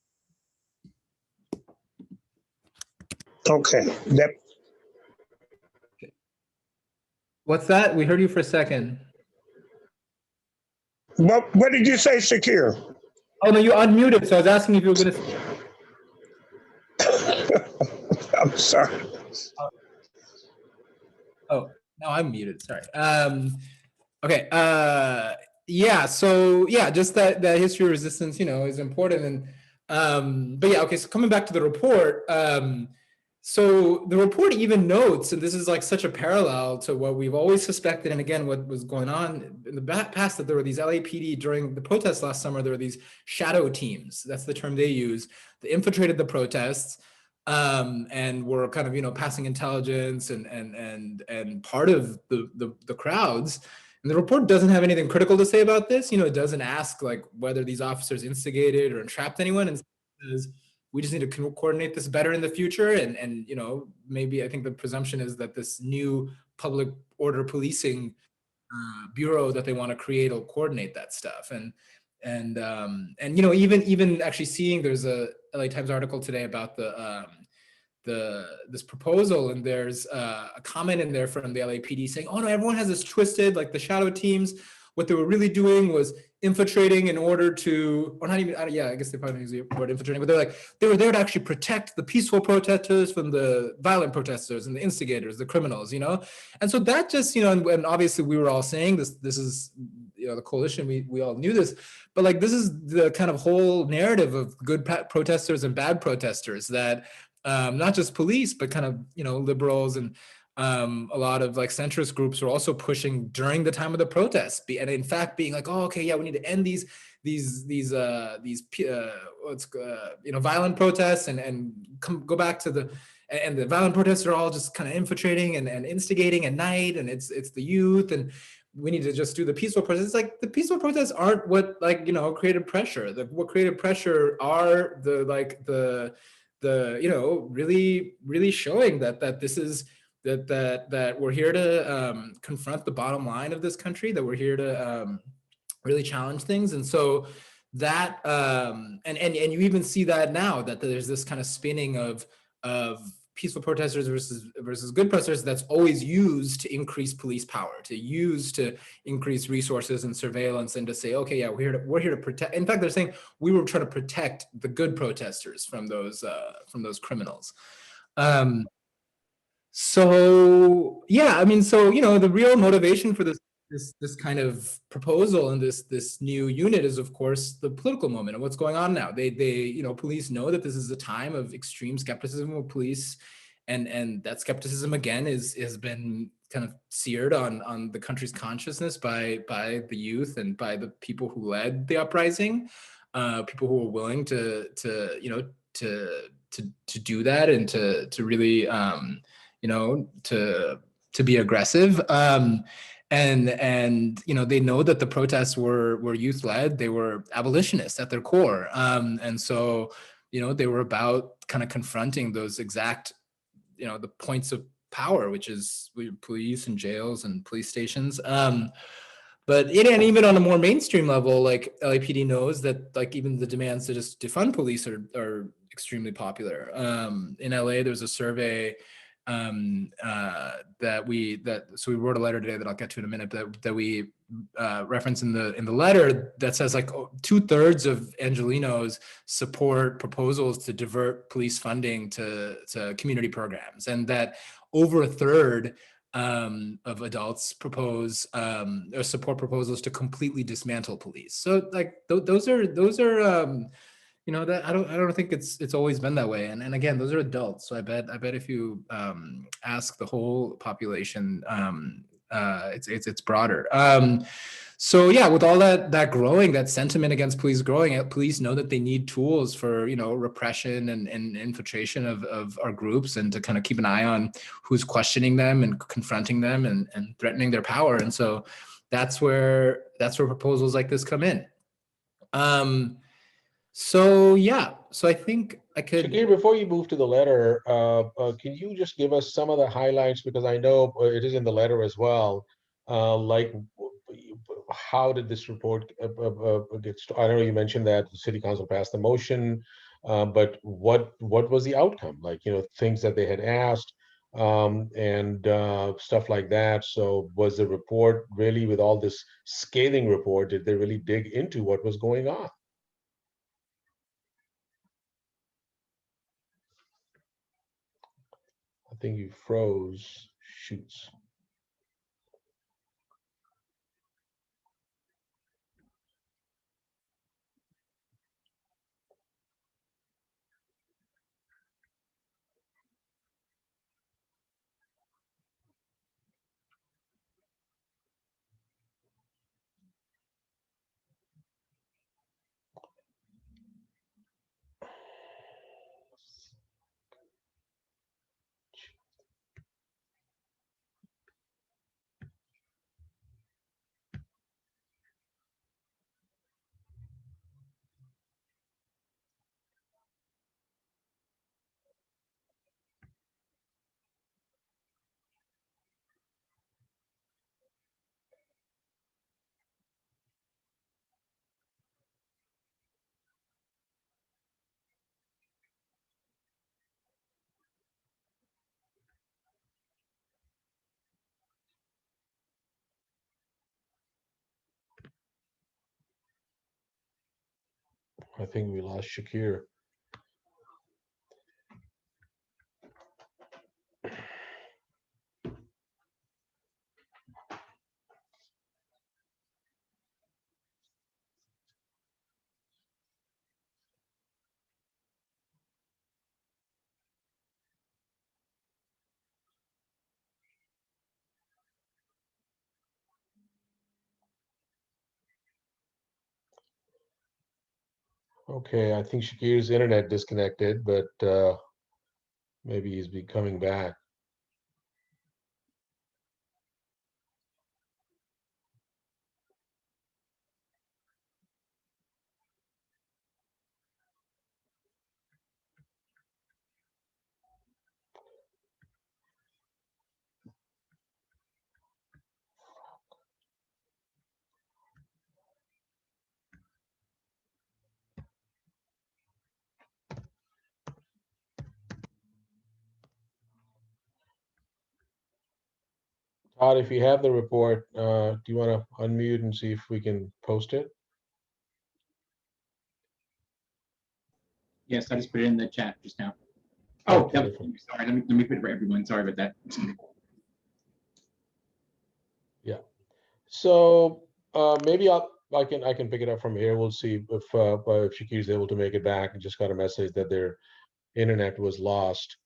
Okay. What's that? We heard you for a second. What did you say, Shakir? Oh no, you unmuted. So I was asking if you were going to. I'm sorry. Oh, no, I'm muted. Sorry. Okay. Yeah. So yeah, just that history of resistance, you know, is important. And but yeah. Okay. So coming back to the report. So the report even notes, and this is like such a parallel to what we've always suspected, and again, what was going on in the past, that there were these LAPD during the protests last summer, there were these shadow teams, that's the term they use, that infiltrated the protests, and were kind of, you know, passing intelligence and part of the crowds. And the report doesn't have anything critical to say about this. You know, it doesn't ask like whether these officers instigated or entrapped anyone, and says, we just need to coordinate this better in the future. And maybe I think the presumption is that this new public order policing bureau that they want to create will coordinate that stuff. And even actually seeing, there's a LA Times article today about this proposal, and there's a comment in there from the LAPD saying, oh no, everyone has this twisted, like the shadow teams, what they were really doing was infiltrating in order to, or not even, I guess they probably use the word infiltrating, but they were there to actually protect the peaceful protesters from the violent protesters and the instigators, the criminals, And so that just, and obviously we were all saying this is, the coalition, we all knew this, but like, this is the kind of whole narrative of good protesters and bad protesters that, not just police, but kind of, liberals and a lot of like centrist groups are also pushing during the time of the protests, and in fact being like, oh, okay, yeah, we need to end these violent protests and go back to the violent protests are all just kind of infiltrating and instigating at night, and it's the youth, and we need to just do the peaceful protests. It's like the peaceful protests aren't what created pressure. What created pressure are the really showing that this is that we're here to confront the bottom line of this country, that we're here to really challenge things. And so that and you even see that now, that there's this kind of spinning of peaceful protesters versus good protesters that's always used to increase police power, to increase resources and surveillance, and to say, okay, yeah, we're here to protect. In fact, they're saying we were trying to protect the good protesters from those criminals. So yeah, I mean, so the real motivation for this kind of proposal and this new unit is, of course, the political moment of what's going on now. They police know that this is a time of extreme skepticism of police, and that skepticism again has been kind of seared on the country's consciousness by the youth and by the people who led the uprising, people who were willing to do that and to really to be aggressive. And they know that the protests were youth led. They were abolitionists at their core. And so, they were about kind of confronting those exact, the points of power, which is police and jails and police stations. But and even on a more mainstream level, like LAPD knows that like even the demands to just defund police are extremely popular. In LA, there's a survey so we wrote a letter today that I'll get to in a minute, that we reference in the letter, that says like 2/3 of Angelenos support proposals to divert police funding to community programs, and that over 1/3 of adults propose or support proposals to completely dismantle police. So like those are that I don't think it's always been that way. And again, those are adults. So I bet if you ask the whole population, it's broader. So yeah, with all that growing, that sentiment against police growing, police know that they need tools for repression and infiltration of our groups, and to kind of keep an eye on who's questioning them and confronting them and threatening their power. And so that's where proposals like this come in. So yeah, so I think I could. Shakir, before you move to the letter, can you just give us some of the highlights, because I know it is in the letter as well. Like, how did this report get started? I know you mentioned that the city council passed the motion, but what was the outcome? Like, things that they had asked, and stuff like that. So was the report really, with all this scathing report, did they really dig into what was going on? I think you froze. Shoots. I think we lost Shakir. Okay, I think Shakir's internet disconnected, but maybe he's be coming back. Todd, if you have the report, do you want to unmute and see if we can post it? Yes, I just put it in the chat just now. Oh, Okay, yep. Sorry, let me put it for everyone. Sorry about that. yeah. So maybe I can pick it up from here. We'll see if Shakir's able to make it back. I just got a message that their internet was lost.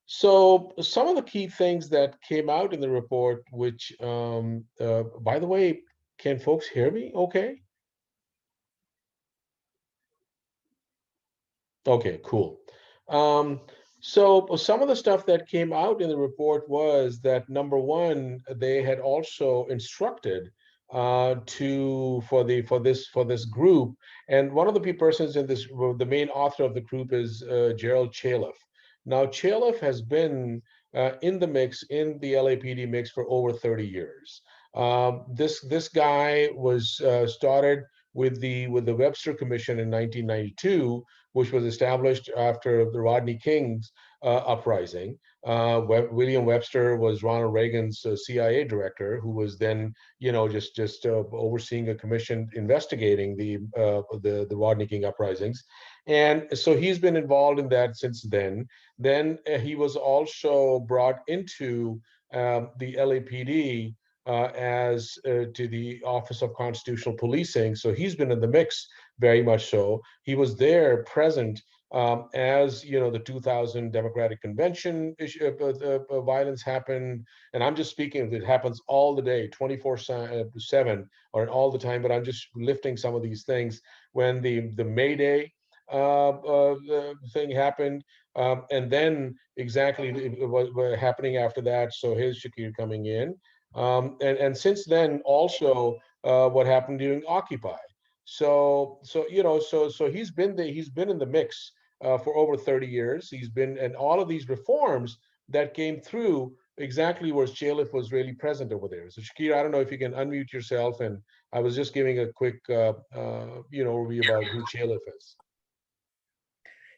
So some of the key things that came out in the report, which by the way, can folks hear me okay? Okay, cool. So some of the stuff that came out in the report was that, number one, they had also instructed for this group, and one of the persons in this, the main author of the group is Gerald Chaliff. Now, Chaliff has been in the mix, in the LAPD mix, for over 30 years. This guy was started with the Webster Commission in 1992, which was established after the Rodney King's uprising. William Webster was Ronald Reagan's CIA director, who was then, just overseeing a commission investigating the Rodney King uprisings. And so he's been involved in that since then. Then he was also brought into the LAPD as to the Office of Constitutional Policing. So he's been in the mix very much so. He was there present as the 2000 Democratic Convention violence happened. And I'm just speaking, it happens all the day, 24/7 or all the time, but I'm just lifting some of these things. When the May Day thing happened, and then exactly what happening after that. So here's Shakir coming in. And since then, also what happened during Occupy. So he's been in the mix for over 30 years. He's been, and all of these reforms that came through exactly where Chaliff was really present over there. So Shakir, I don't know if you can unmute yourself, and I was just giving a quick overview about who Chaliff is.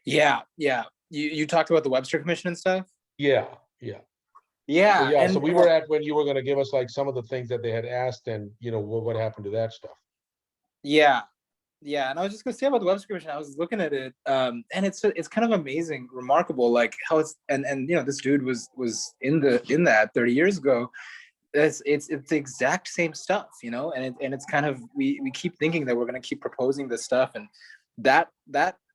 Yeah. You talked about the Webster Commission and stuff? Yeah. Yeah. So we were at when you were going to give us like some of the things that they had asked, and what happened to that stuff. Yeah. And I was just gonna say about the Webster Commission, I was looking at it, and it's kind of amazing, remarkable, like how it's and this dude was in that 30 years ago. It's the exact same stuff, and it's kind of, we keep thinking that we're gonna keep proposing this stuff, and that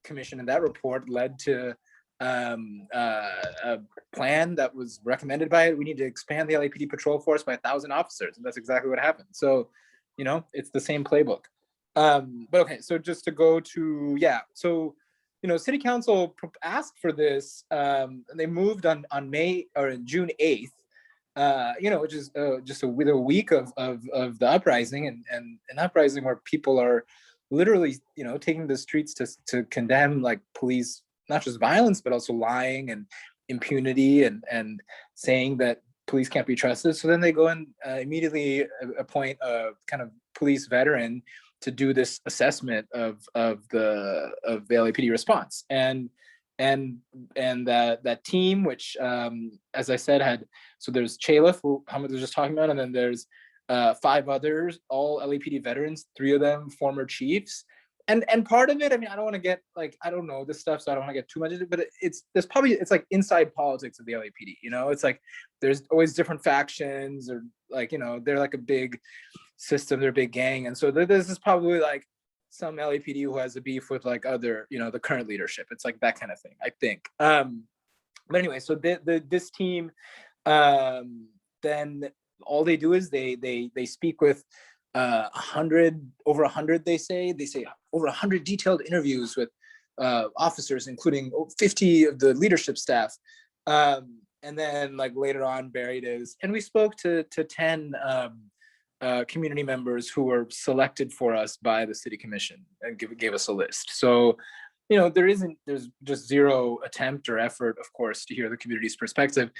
commission and that report led to a plan that was recommended by it. We need to expand the LAPD patrol force by 1,000 officers, and that's exactly what happened. So, it's the same playbook. But okay, so just to go to, city council asked for this, and they moved on June 8th, which is just a week of the uprising, and an uprising where people are literally, taking the streets to condemn like police, not just violence, but also lying and impunity, and saying that police can't be trusted. So then they go and immediately appoint a kind of police veteran to do this assessment of the LAPD response, and that team, which as I said, there's Chaliff, who Hamid was just talking about, and then there's 5 others, all LAPD veterans, 3 of them former chiefs, and part of it, I mean, I don't want to get like, I don't know this stuff, so I don't want to get too much into it, but it's like inside politics of the LAPD, you know, it's like there's always different factions, or like, you know, they're like a big system, they're a big gang, and so this is probably like some LAPD who has a beef with like other, you know, the current leadership. It's like that kind of thing, I think. But anyway, so this team, then all they do is they speak with 100, over 100, they say over 100 detailed interviews with officers, including 50 of the leadership staff. And then like later on buried is, and we spoke to 10 community members who were selected for us by the city commission and gave us a list. So, you know, there's just zero attempt or effort, of course, to hear the community's perspective.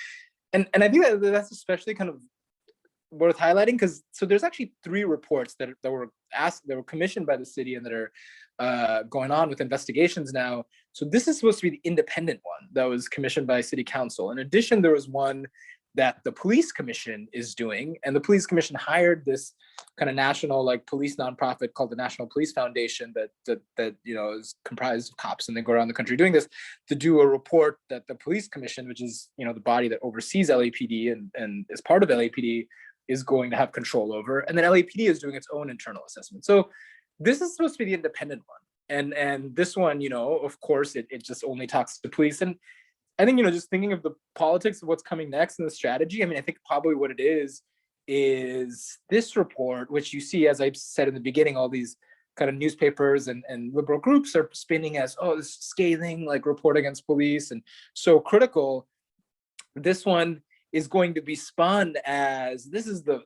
And I think that's especially kind of worth highlighting, because so there's actually 3 reports that were commissioned by the city and that are going on with investigations now. So this is supposed to be the independent one that was commissioned by city council. In addition, there was one that the police commission is doing, and the police commission hired this kind of national like police nonprofit called the National Police Foundation that you know is comprised of cops, and they go around the country doing this, to do a report that the police commission, which is, you know, the body that oversees LAPD and is part of LAPD, is going to have control over. And then LAPD is doing its own internal assessment. So this is supposed to be the independent one. And this one, you know, of course, it just only talks to police. And I think, you know, just thinking of the politics of what's coming next and the strategy, I mean, I think probably what it is this report, which you see, as I said in the beginning, all these kind of newspapers and liberal groups are spinning as, oh, this scathing, like report against police and so critical. This one is going to be spun as this is the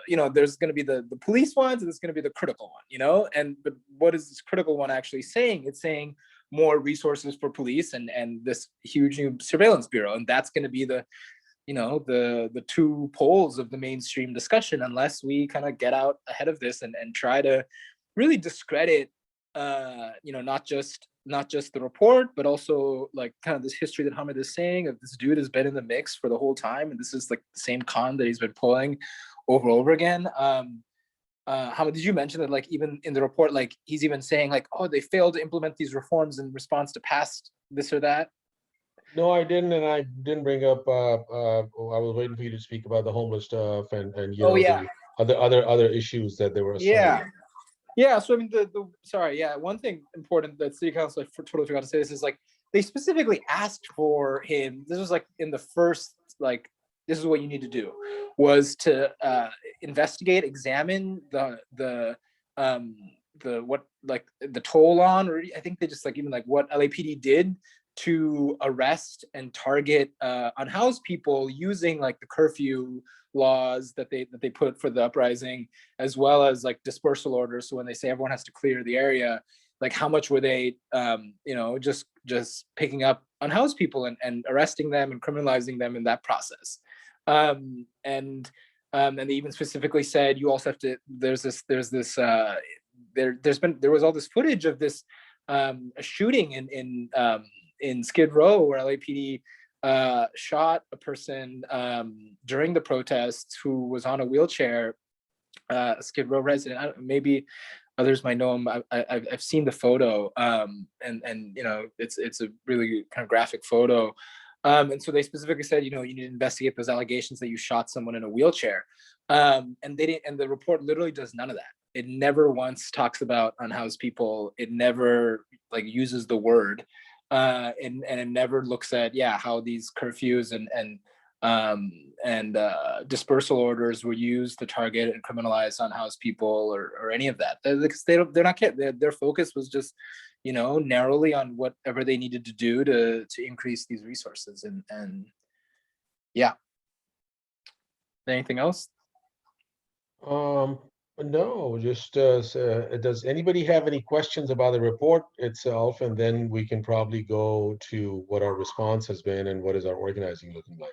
you know, there's going to be the police ones and there's going to be the critical one, you know. And but what is this critical one actually saying? It's saying more resources for police and this huge new surveillance bureau, and that's going to be the, you know, the 2 poles of the mainstream discussion, unless we kind of get out ahead of this and try to really discredit you know, not just the report, but also like kind of this history that Hamid is saying of this dude has been in the mix for the whole time, and this is like the same con that he's been pulling over and over again. Hamid, did you mention that like even in the report, like he's even saying like, oh, they failed to implement these reforms in response to past this or that? No, I didn't, and I didn't bring up. I was waiting for you to speak about the homeless stuff and you know, yeah, the other issues that they were assigned. Yeah, so I mean, one thing important that city council, I totally forgot to say this, is like they specifically asked for him. This was like in the first, like, this is what you need to do, was to investigate, examine the what, like the toll on, or I think they just like even like what LAPD did to arrest and target unhoused people using like the curfew laws that they put for the uprising, as well as like dispersal orders. So when they say everyone has to clear the area, like how much were they you know, just picking up unhoused people and arresting them and criminalizing them in that process. And they even specifically said you also have to, there was all this footage of this a shooting in Skid Row where LAPD shot a person during the protests who was on a wheelchair, a Skid Row resident. Maybe others might know him. I've seen the photo, and you know, it's a really kind of graphic photo. And so they specifically said, you know, you need to investigate those allegations that you shot someone in a wheelchair. And they didn't, and the report literally does none of that. It never once talks about unhoused people. It never like uses the word. And it never looks at how these curfews and dispersal orders were used to target and criminalize unhoused people or any of that, because they're not their focus was just, you know, narrowly on whatever they needed to do to increase these resources. And yeah, anything else? No, just does anybody have any questions about the report itself? And then we can probably go to what our response has been and what is our organizing looking like.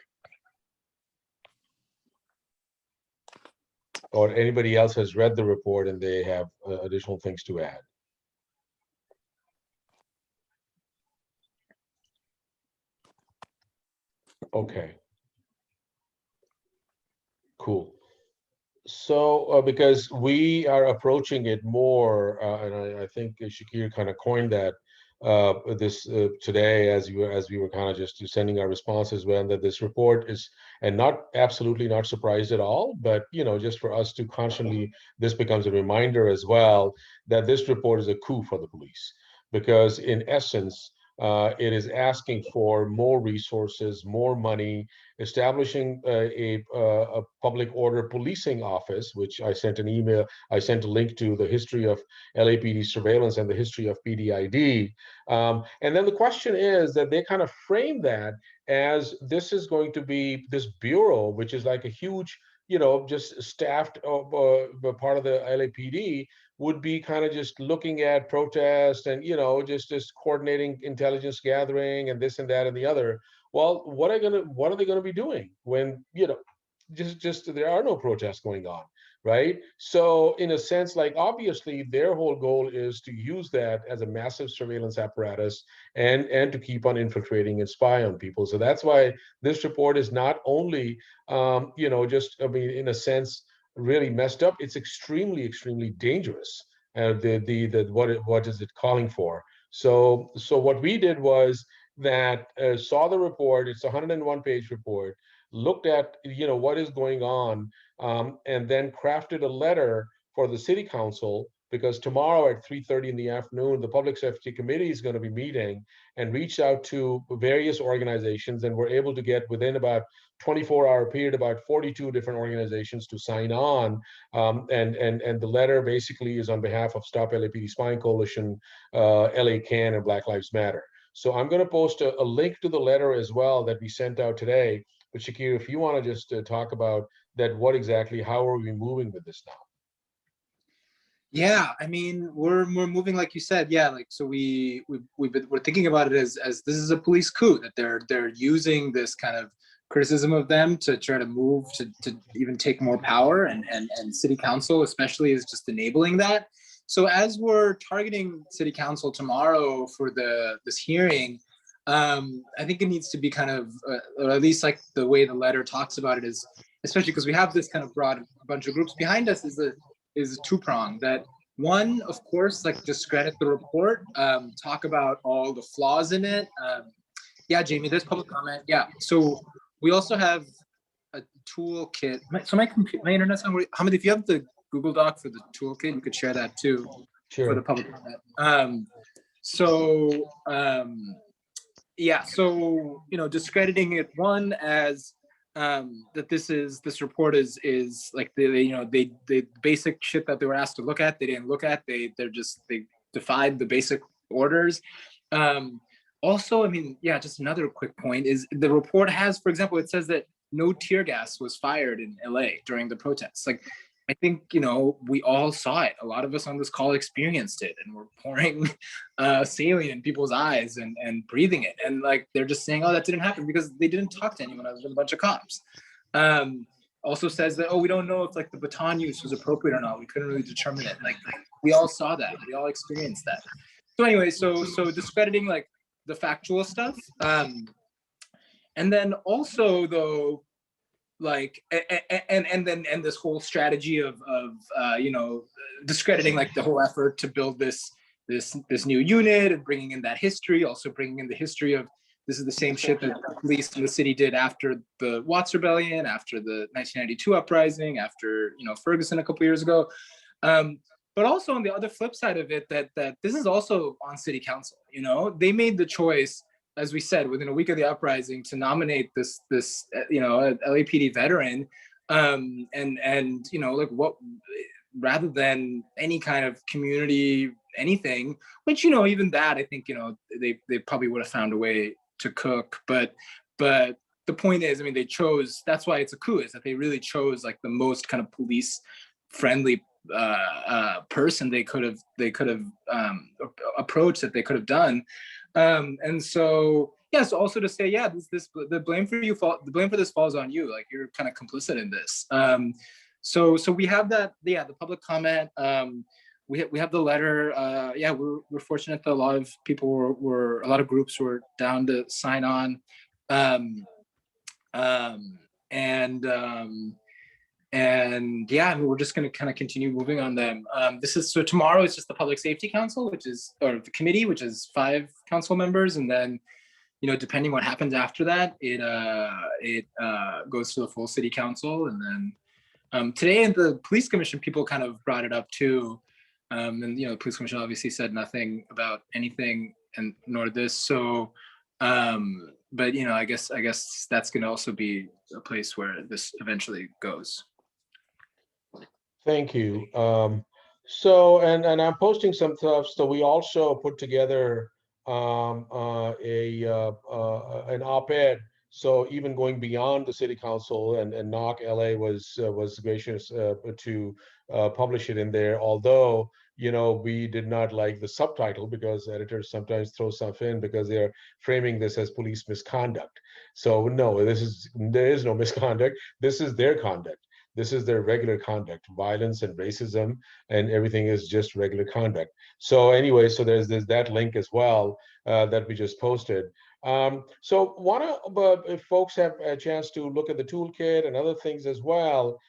Or anybody else has read the report and they have additional things to add. Okay. Cool. So, because we are approaching it more, and I think Shakir kind of coined that this today as we were kind of just sending our responses, when that this report is, and not absolutely not surprised at all, but just for us to constantly, this becomes a reminder as well that this report is a coup for the police, because in essence, it is asking for more resources, more money, establishing a public order policing office, which I sent an email, I sent a link to the history of LAPD surveillance and the history of PDID. And then the question is that they kind of frame that as this is going to be this bureau, which is like a huge, just staffed part of the LAPD, would be kind of just looking at protest and just coordinating intelligence gathering and this and that and the other. Well, what are they gonna be doing when just there are no protests going on, right? So in a sense, like obviously their whole goal is to use that as a massive surveillance apparatus and to keep on infiltrating and spy on people. So that's why this report is not only just, I mean, in a sense, really messed up. It's extremely, extremely dangerous. What is it calling for? So what we did was that saw the report. It's a 101-page report. Looked at what is going on, and then crafted a letter for the city council, because tomorrow at 3:30 in the afternoon, the Public Safety Committee is going to be meeting, and reached out to various organizations, and we're able to get within about 24-hour period about 42 different organizations to sign on. And the letter basically is on behalf of Stop LAPD Spying Coalition, LA Can, and Black Lives Matter. So I'm going to post a link to the letter as well that we sent out today. But Shakir, if you want to just talk about that, how are we moving with this now? Yeah, I mean, we're moving like you said. Yeah, like so we're thinking about it as this is a police coup, that they're using this kind of criticism of them to try to move to even take more power, and city council especially is just enabling that. So as we're targeting city council tomorrow for this hearing, I think it needs to be kind of, or at least like the way the letter talks about it is, especially because we have this kind of broad bunch of groups behind us, is a two-pronged. That one, of course, like discredit the report, talk about all the flaws in it. Yeah, Jamie, there's public comment. Yeah, so we also have a toolkit. So my internet's on. Hamid, if you have the Google Doc for the toolkit, you could share that too. Sure. For the public comment. Yeah, so discrediting it, one, as that this report is like the basic shit that they were asked to look at, they didn't look at. They defied the basic orders. Also, I mean, yeah, just another quick point is the report has, for example, it says that no tear gas was fired in LA during the protests. Like, I think, we all saw it. A lot of us on this call experienced it, and we're pouring saline in people's eyes and breathing it. And like, they're just saying, oh, that didn't happen because they didn't talk to anyone other than a bunch of cops. Also says that, oh, we don't know if like the baton use was appropriate or not. We couldn't really determine it. Like we all saw that. We all experienced that. So anyway, so discrediting like the factual stuff. And then also though, like and this whole strategy of discrediting like the whole effort to build this new unit and bringing in that history, also bringing in the history of this is the same shit that the police in the city did after the Watts Rebellion, after the 1992 uprising, after Ferguson a couple years ago. But also on the other flip side of it, that this is also on city council. They made the choice, as we said, within a week of the uprising, to nominate this LAPD veteran, and like what, rather than any kind of community anything, which even that I think they probably would have found a way to cook, but the point is, I mean, they chose. That's why it's a coup, is that they really chose like the most kind of police friendly person they could have approached, that they could have done. And so, yes, also to say, yeah, the blame for this falls on you. Like, you're kind of complicit in this. So we have that, the public comment. We have the letter. Yeah, we're fortunate that a lot of people a lot of groups were down to sign on. And yeah, I mean, we're just going to kind of continue moving on them. So tomorrow is just the Public Safety Council, or the committee, which is 5 council members. And then, you know, depending what happens after that, it goes to the full city council. And then today in the police commission, people kind of brought it up too. And, you know, the police commission obviously said nothing about anything, and nor this. So, but, you know, I guess that's going to also be a place where this eventually goes. Thank you. So, and I'm posting some stuff. So we also put together an op-ed. So even going beyond the city council, and NOC LA was gracious to publish it in there. Although, you know, we did not like the subtitle because editors sometimes throw stuff in because they're framing this as police misconduct. So no, there is no misconduct. This is their conduct. This is their regular conduct. Violence and racism and everything is just regular conduct. So anyway, so there's that link as well that we just posted. So if folks have a chance to look at the toolkit and other things as well,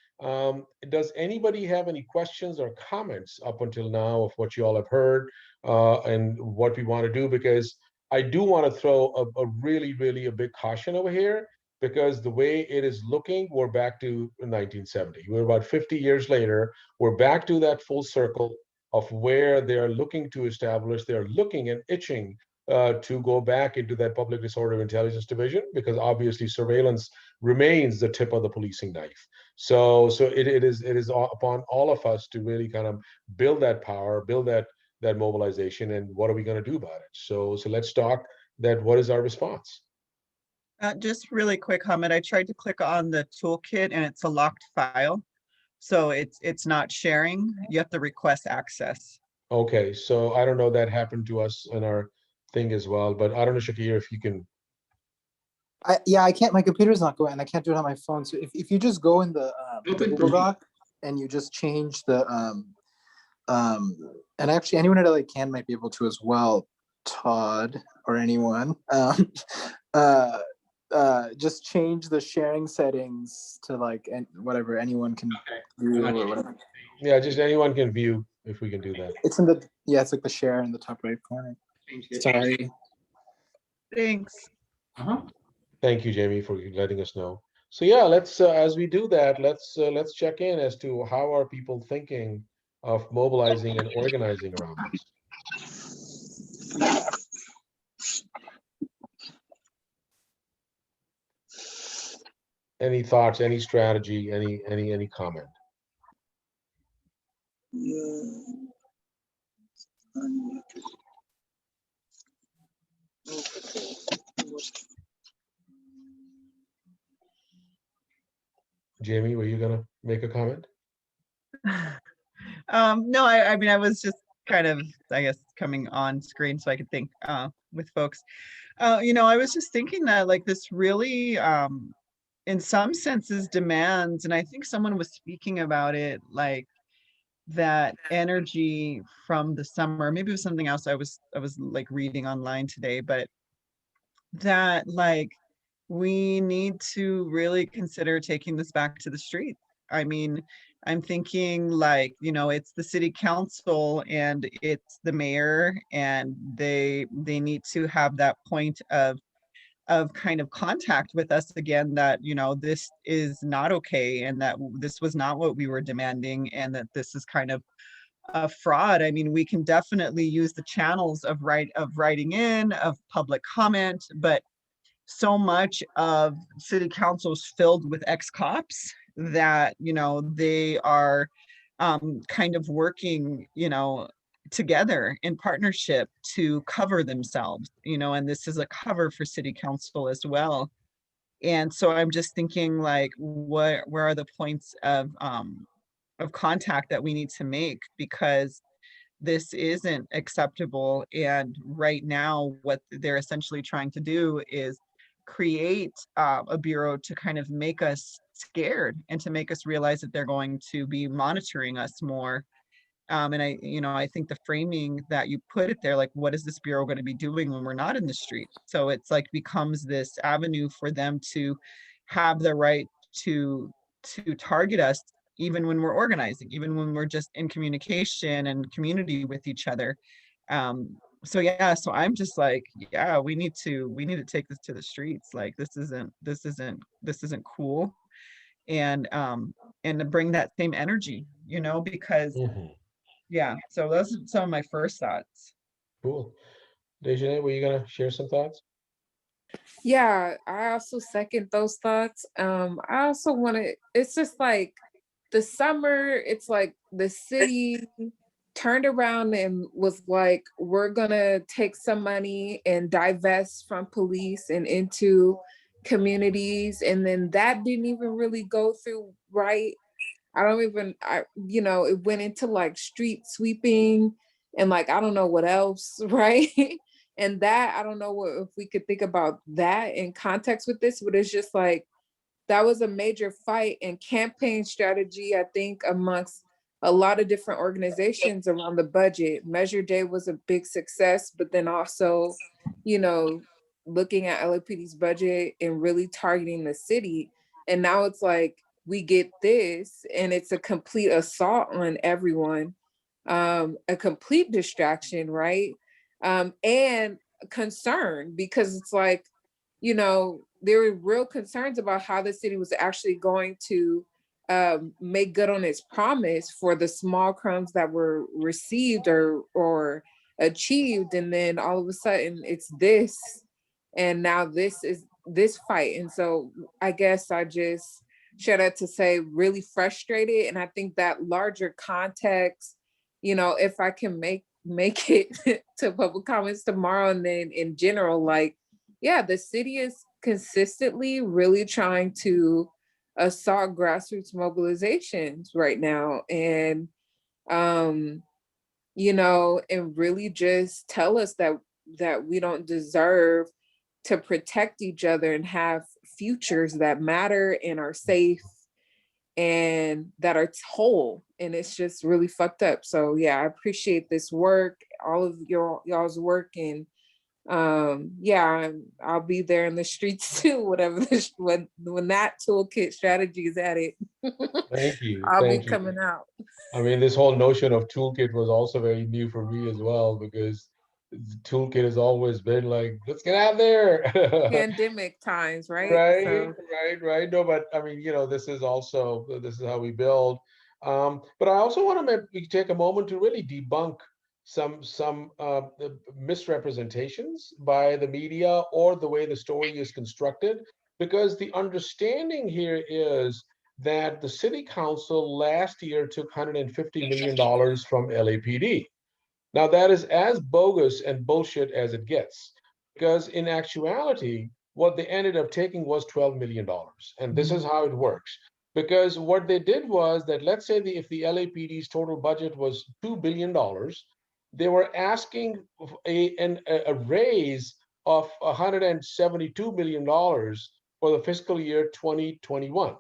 does anybody have any questions or comments up until now of what you all have heard and what we want to do? Because I do want to throw a really a big caution over here, because the way it is looking, we're back to 1970. We're about 50 years later. We're back to that full circle of where they're looking to establish, they're looking and itching to go back into that public disorder intelligence division, because obviously surveillance remains the tip of the policing knife. So it is upon all of us to really kind of build that power, build that mobilization, and what are we going to do about it? So let's talk that. What is our response? Just really quick comment. I tried to click on the toolkit and it's a locked file. So it's not sharing. You have to request access. Okay, so I don't know, that happened to us in our thing as well, but I don't know, Shakir, if you can. Yeah, I can't, my computer's not going, and I can't do it on my phone. So if you just go in the Google Doc and you just change the, and actually anyone at LA can might be able to as well, Todd or anyone. Just change the sharing settings to like whatever anyone can view or whatever. Yeah, just anyone can view, if we can do that. It's in the, yeah, it's like the share in the top right corner. Sorry. Thanks. Thank you, Jamie, for letting us know. So yeah, let's as we do that, let's check in as to how are people thinking of mobilizing and organizing around this. Any thoughts, any strategy, any comment? Jamie, were you gonna make a comment? No, I mean, I was just kind of, I guess, coming on screen so I could think with folks. You know, I was just thinking that like this really, in some senses demands, and I think someone was speaking about it, like that energy from the summer, maybe it was something else I was like reading online today, but that like we need to really consider taking this back to the street. I mean, I'm thinking like, you know, it's the city council and it's the mayor, and they need to have that point of kind of contact with us again, that, you know, this is not okay, and that this was not what we were demanding, and that this is kind of a fraud. I mean, we can definitely use the channels of writing in, of public comment, but so much of city council is filled with ex-cops that, you know, they are kind of working, you know, together in partnership to cover themselves, you know, and this is a cover for city council as well. And so I'm just thinking like, where are the points of contact that we need to make, because this isn't acceptable. And right now, what they're essentially trying to do is create a bureau to kind of make us scared and to make us realize that they're going to be monitoring us more. And I think the framing that you put it there, like, what is this bureau going to be doing when we're not in the street? So it's like becomes this avenue for them to have the right to to target us even when we're organizing, even when we're just in communication and community with each other. So yeah, so I'm just like, yeah, we need to take this to the streets. Like this isn't cool. And to bring that same energy, because yeah, so those are some of my first thoughts. Cool. Dejanay, were you gonna share some thoughts? Yeah, I also second those thoughts. I also want to, it's just like the summer, it's like the city turned around and was like, we're gonna take some money and divest from police and into communities. And then that didn't even really go through right. It went into like street sweeping and like, I don't know what else, right? And that, I don't know if we could think about that in context with this, but it's just like, that was a major fight and campaign strategy, I think, amongst a lot of different organizations around the budget. Measure J was a big success, but then also, looking at LAPD's budget and really targeting the city. And now it's like, we get this and it's a complete assault on everyone, a complete distraction, right? And concern, because it's like, there were real concerns about how the city was actually going to make good on its promise for the small crumbs that were received or achieved. And then all of a sudden it's this, and now this is this fight. And so I guess I just share that to say really frustrated. And I think that larger context, if I can make it to public comments tomorrow, and then in general, like, yeah, the city is consistently really trying to assault grassroots mobilizations right now. And, and really just tell us that we don't deserve to protect each other and have futures that matter and are safe and that are whole. And it's just really fucked up. So yeah, I appreciate this work, all of y'all's work. And I'll be there in the streets too, whatever when that toolkit strategy is at it. Thank you. I'll Thank be you. coming out. I mean, this whole notion of toolkit was also very new for me as well, because the toolkit has always been like, let's get out there. Pandemic times, right? Right, So right. No, but I mean, this is how we build. But I also want to take a moment to really debunk some misrepresentations by the media or the way the story is constructed, because the understanding here is that the city council last year took $150 million from LAPD. Now, that is as bogus and bullshit as it gets, because in actuality, what they ended up taking was $12 million. And this is how it works. Because what they did was that, let's say if the LAPD's total budget was $2 billion, they were asking a raise of $172 million for the fiscal year 2021.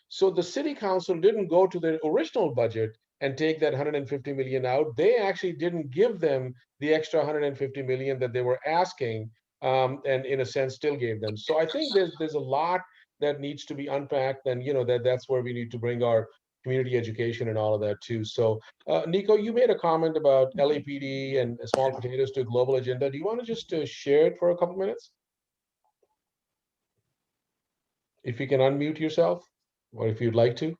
So the city council didn't go to their original budget and take that 150 million out. They actually didn't give them the extra 150 million that they were asking, and in a sense still gave them. So I think there's a lot that needs to be unpacked, and that's where we need to bring our community education and all of that too. So Nico, you made a comment about LAPD and small potatoes to a global agenda. Do you want to just share it for a couple minutes? If you can unmute yourself, or if you'd like to.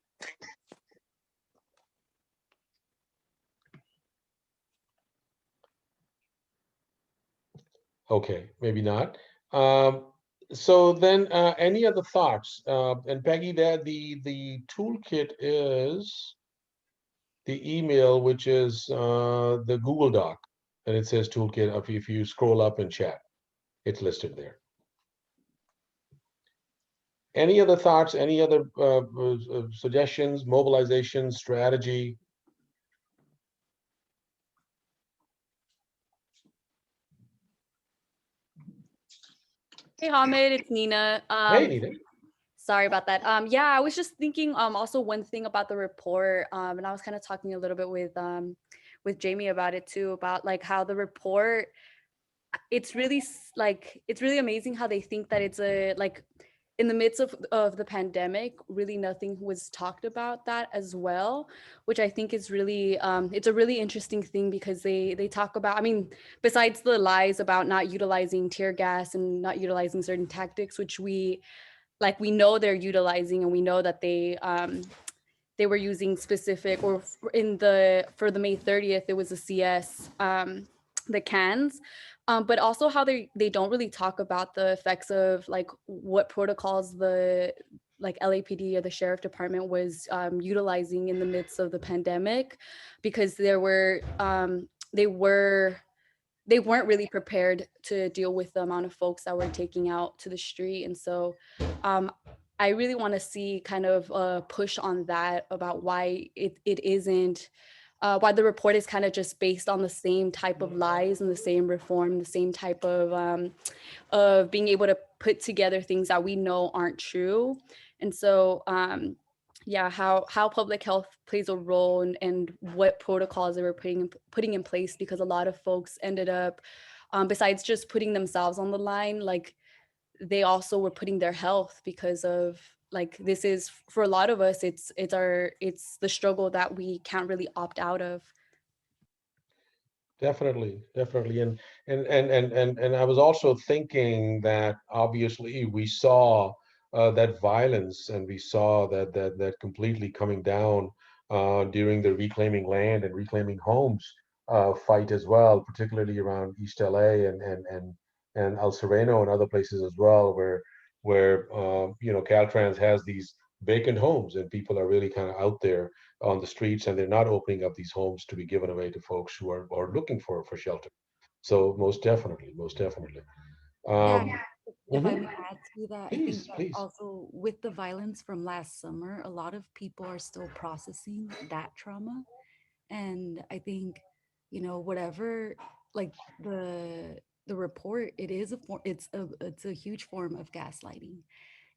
Okay, maybe not. So then, any other thoughts? And Peggy, that the toolkit is the email, which is the Google Doc, and it says toolkit. If you scroll up in chat, it's listed there. Any other thoughts? Any other suggestions? Mobilization strategy? Hey Hamid, it's Nina. Hey, Nina. Sorry about that. Yeah, I was just thinking also one thing about the report, and I was kind of talking a little bit with Jamie about it too, about like how the report, it's really amazing how they think that it's in the midst of the pandemic, really nothing was talked about that as well, which I think is really, it's a really interesting thing because they talk about, I mean, besides the lies about not utilizing tear gas and not utilizing certain tactics, which we know they're utilizing, and we know that they were using specific, or for the May 30th, it was a CS, the cans. But also how they don't really talk about the effects of like what protocols the like LAPD or the sheriff department was utilizing in the midst of the pandemic, because they weren't really prepared to deal with the amount of folks that were taking out to the street. And so I really want to see kind of a push on that, about why it isn't, why the report is kind of just based on the same type of lies and the same reform, the same type of being able to put together things that we know aren't true. And so, yeah, how public health plays a role, and what protocols they were putting in place, because a lot of folks ended up, besides just putting themselves on the line, like they also were putting their health, because of like, this is, for a lot of us, it's the struggle that we can't really opt out of. Definitely, definitely. And I was also thinking that obviously we saw that violence, and we saw that completely coming down during the reclaiming land and reclaiming homes fight as well, particularly around East LA and El Sereno and other places as well, where you know, Caltrans has these vacant homes, and people are really kind of out there on the streets, and they're not opening up these homes to be given away to folks who are looking for shelter. So most definitely, most definitely. Yeah, if I Mhm. may add to that, I Please, think that please. also with the violence from last summer, a lot of people are still processing that trauma. And I think, you know, whatever, like the report, it is a form, it's a huge form of gaslighting.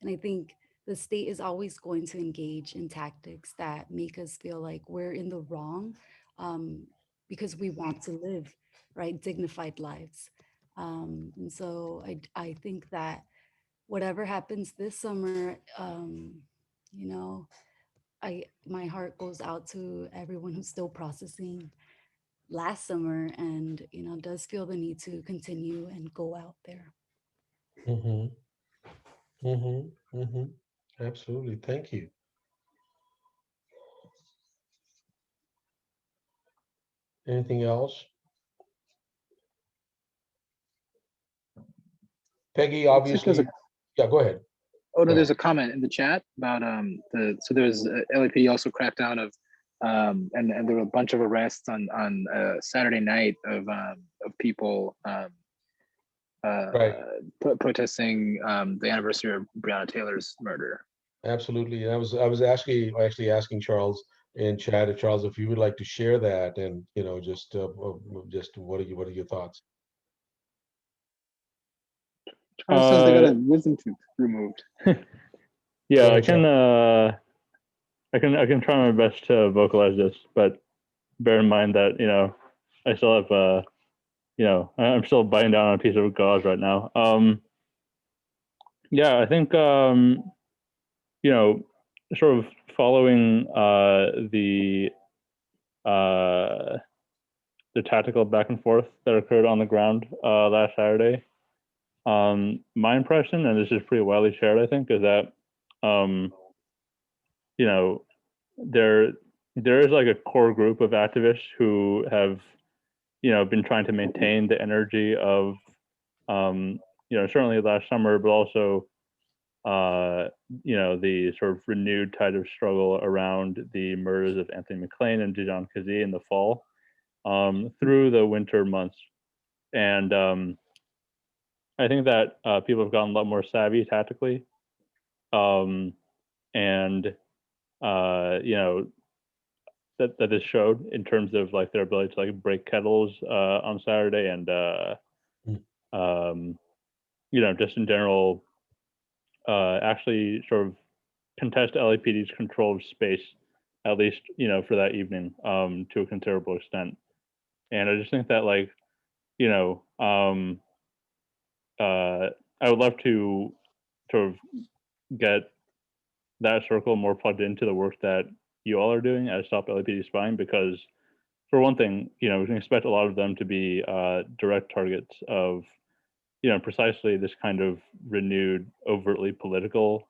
And I think the state is always going to engage in tactics that make us feel like we're in the wrong, um, because we want to live, right, dignified lives. And so I think that whatever happens this summer, you know, my heart goes out to everyone who's still processing last summer, and you know, does feel the need to continue and go out there. Mm-hmm. Mm-hmm. Mm-hmm. Absolutely. Thank you. Anything else? Peggy, Looks like there's obviously. Yeah, go ahead. Oh no, Go there's ahead. a comment in the chat about so there's LAPD also cracked down of and there were a bunch of arrests on Saturday night of people Right. protesting the anniversary of Breonna Taylor's murder. Absolutely. And I was actually asking Charles in chat, Charles, if you would like to share that, and you know, just what are your thoughts? Charles says they got a wisdom tooth removed. Yeah, Go ahead, I can try my best to vocalize this, but bear in mind that, you know, I still have you know, I'm still biting down on a piece of gauze right now. Yeah, I think you know, sort of following the tactical back and forth that occurred on the ground last Saturday. My impression, and this is pretty widely shared, I think, is that you know, there is like a core group of activists who have, you know, been trying to maintain the energy of you know, certainly last summer, but also you know, the sort of renewed tide of struggle around the murders of Anthony McClain and Dijon Kazi in the fall through the winter months. And I think that people have gotten a lot more savvy tactically. And you know, that this showed in terms of like their ability to like break kettles on Saturday, and you know, just in general, actually sort of contest LAPD's controlled space, at least, you know, for that evening, to a considerable extent. And I just think that, like, you know, I would love to sort of get that circle more plugged into the work that you all are doing at Stop LAPD Spying, because for one thing, we can expect a lot of them to be direct targets of, precisely this kind of renewed, overtly political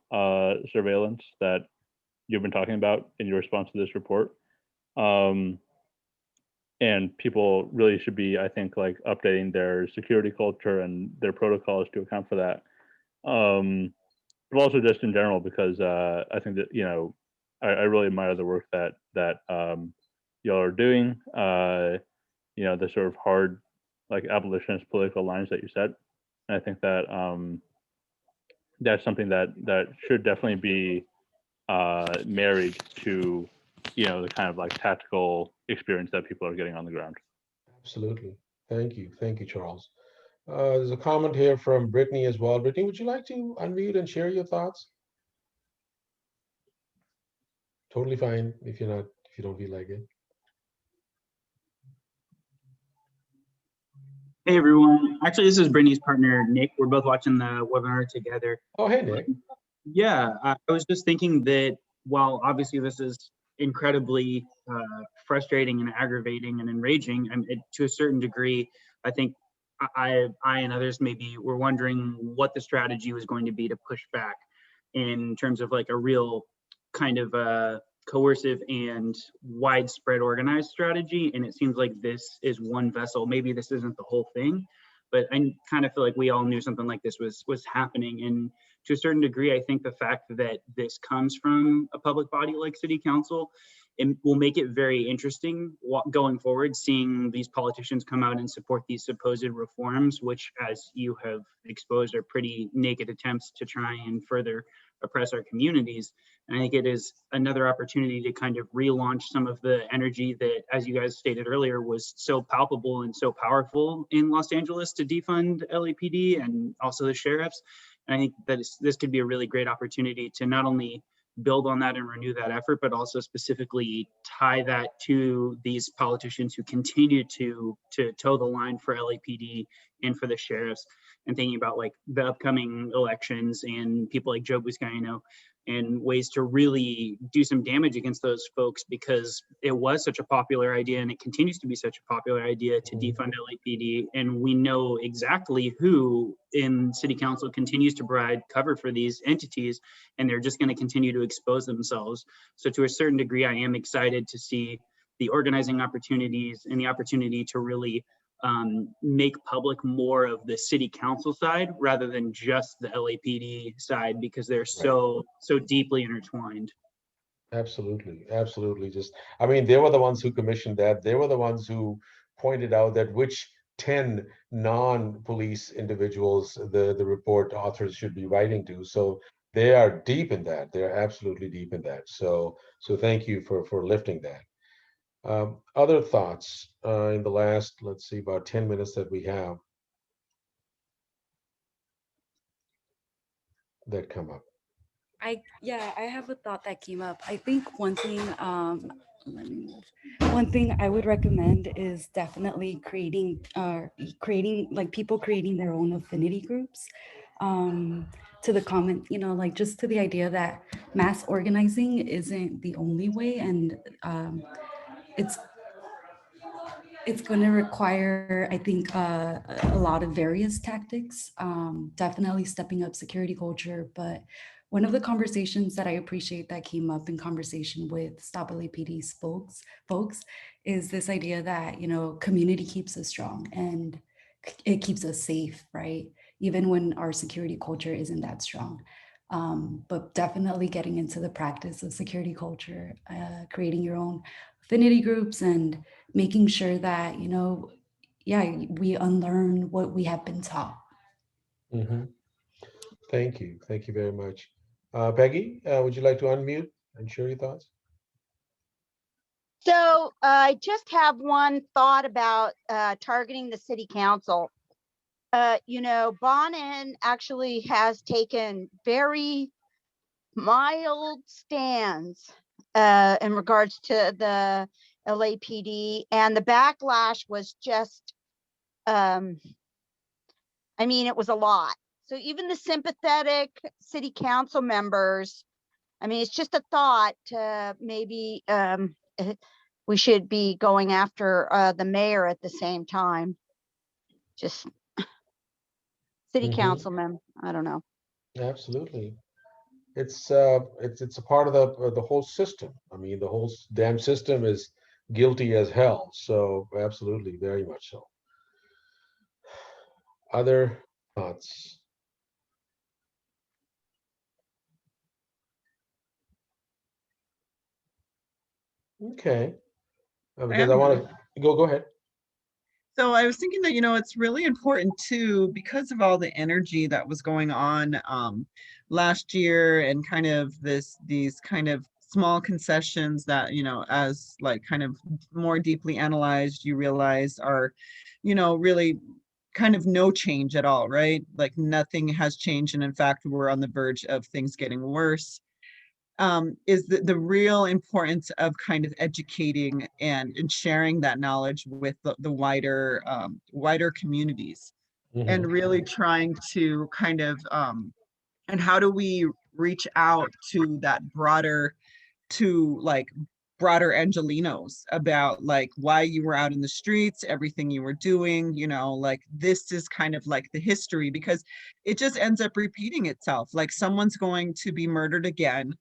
surveillance that you've been talking about in your response to this report. And people really should be, I think, like updating their security culture and their protocols to account for that. But also just in general, because I think that, I really admire the work that y'all are doing. The sort of hard, like abolitionist political lines that you set. And I think that that's something that should definitely be married to, the kind of like tactical experience that people are getting on the ground. Absolutely. Thank you, Charles. There's a comment here from Brittany as well. Brittany, would you like to unmute and share your thoughts? Totally fine if you don't feel like it. Hey everyone. Actually, this is Brittany's partner, Nick. We're both watching the webinar together. Oh, hey, Nick. Yeah, I was just thinking that while obviously this is incredibly frustrating and aggravating and enraging, to a certain degree, I think I and others maybe were wondering what the strategy was going to be to push back in terms of like a real kind of coercive and widespread organized strategy. And it seems like this is one vessel. Maybe this isn't the whole thing, but I kind of feel like we all knew something like this was happening. And to a certain degree, I think the fact that this comes from a public body like City Council, it will make it very interesting going forward, seeing these politicians come out and support these supposed reforms, which, as you have exposed, are pretty naked attempts to try and further oppress our communities. And I think it is another opportunity to kind of relaunch some of the energy that, as you guys stated earlier, was so palpable and so powerful in Los Angeles to defund LAPD and also the sheriffs. And I think that this could be a really great opportunity to not only build on that and renew that effort, but also specifically tie that to these politicians who continue to toe the line for LAPD and for the sheriffs, and thinking about like the upcoming elections and people like Joe Buscaino and ways to really do some damage against those folks, because it was such a popular idea and it continues to be such a popular idea to defund LAPD. And we know exactly who in City Council continues to provide cover for these entities, and they're just going to continue to expose themselves. So to a certain degree, I am excited to see the organizing opportunities and the opportunity to really make public more of the City Council side rather than just the LAPD side, because they're so deeply intertwined. Absolutely. Just, I mean, they were the ones who commissioned that. They were the ones who pointed out that which 10 non-police individuals the report authors should be writing to. So they are deep in that. They're absolutely deep in that. So thank you for lifting that. Other thoughts in the last, let's see, about 10 minutes that we have that come up? I have a thought that came up. I think one thing I would recommend is definitely creating like people creating their own affinity groups. To the comment, like just to the idea that mass organizing isn't the only way, and it's going to require, I think, a lot of various tactics, definitely stepping up security culture. But one of the conversations that I appreciate that came up in conversation with Stop LAPD's folks is this idea that, community keeps us strong and it keeps us safe, right? Even when our security culture isn't that strong. But definitely getting into the practice of security culture, creating your own affinity groups and making sure that, we unlearn what we have been taught. Mm-hmm. Thank you very much. Peggy, would you like to unmute and share your thoughts? So I just have one thought about targeting the City Council. Bonin actually has taken very mild stands in regards to the LAPD, and the backlash was just, it was a lot. So even the sympathetic city council members, I mean, it's just a thought to maybe we should be going after the mayor at the same time. Just city councilman, I don't know. Absolutely. It's a part of the whole system. I mean, the whole damn system is guilty as hell. So absolutely, very much so. Other thoughts? Okay. Because I want to go ahead. So I was thinking that, it's really important too, because of all the energy that was going on last year, and kind of these kind of small concessions that, as like kind of more deeply analyzed, you realize are, really kind of no change at all, right? Like nothing has changed. And in fact, we're on the verge of things getting worse. Is the real importance of kind of educating and sharing that knowledge with the wider communities, and really trying to kind of and how do we reach out to that broader Angelinos about like why you were out in the streets, everything you were doing, like this is kind of like the history, because it just ends up repeating itself. Like someone's going to be murdered again,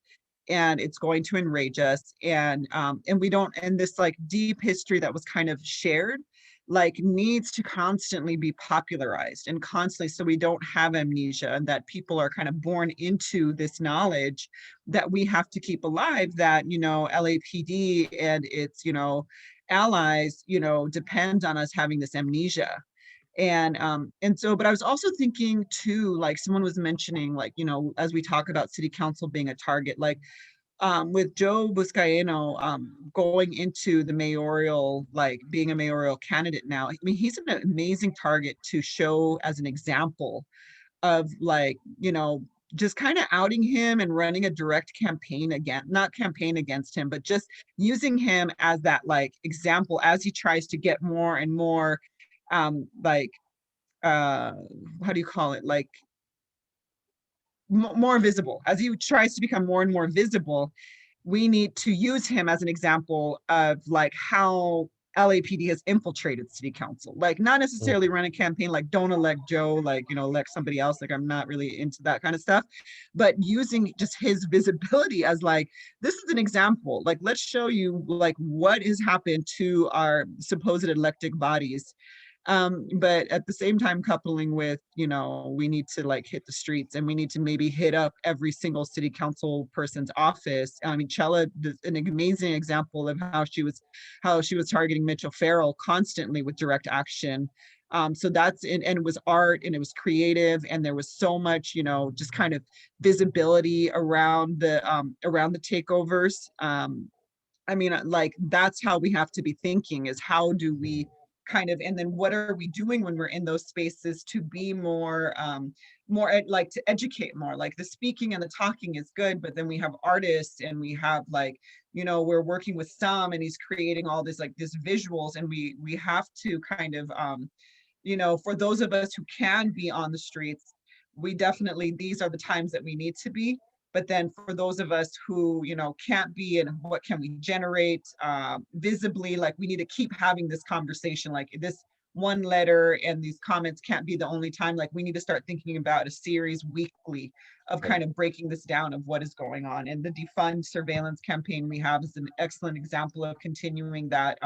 and it's going to enrage us, and we don't, and this like deep history that was kind of shared like needs to constantly be popularized and constantly, so we don't have amnesia, and that people are kind of born into this knowledge that we have to keep alive, that LAPD and its allies depend on us having this amnesia. And so, but I was also thinking too, like someone was mentioning, like, as we talk about city council being a target, like with Joe Buscaino going into the mayoral, like being a mayoral candidate now, I mean, he's an amazing target to show as an example of like, just kind of outing him and running a direct campaign not campaign against him, but just using him as that like example as he tries to get more and more like how do you call it, like more visible, as he tries to become more and more visible. We need to use him as an example of like how LAPD has infiltrated city council, like not necessarily run a campaign like don't elect Joe, like elect somebody else, like I'm not really into that kind of stuff, but using just his visibility as like, this is an example, like let's show you like what has happened to our supposed elected bodies. But at the same time coupling with, we need to like hit the streets, and we need to maybe hit up every single city council person's office. I mean, Chella is an amazing example of how she was targeting Mitchell Farrell constantly with direct action. So that's and it was art, and it was creative, and there was so much, just kind of visibility around the takeovers. I mean, like that's how we have to be thinking, is how do we kind of, and then what are we doing when we're in those spaces to be more like to educate more, like the speaking and the talking is good, but then we have artists, and we have like, we're working with Sam, and he's creating all this like this visuals, and we have to kind of for those of us who can be on the streets, we definitely, these are the times that we need to be. But then for those of us who, can't be, and what can we generate visibly, like we need to keep having this conversation, like this one letter and these comments can't be the only time, like we need to start thinking about a series weekly of kind of breaking this down of what is going on. And the defund surveillance campaign we have is an excellent example of continuing that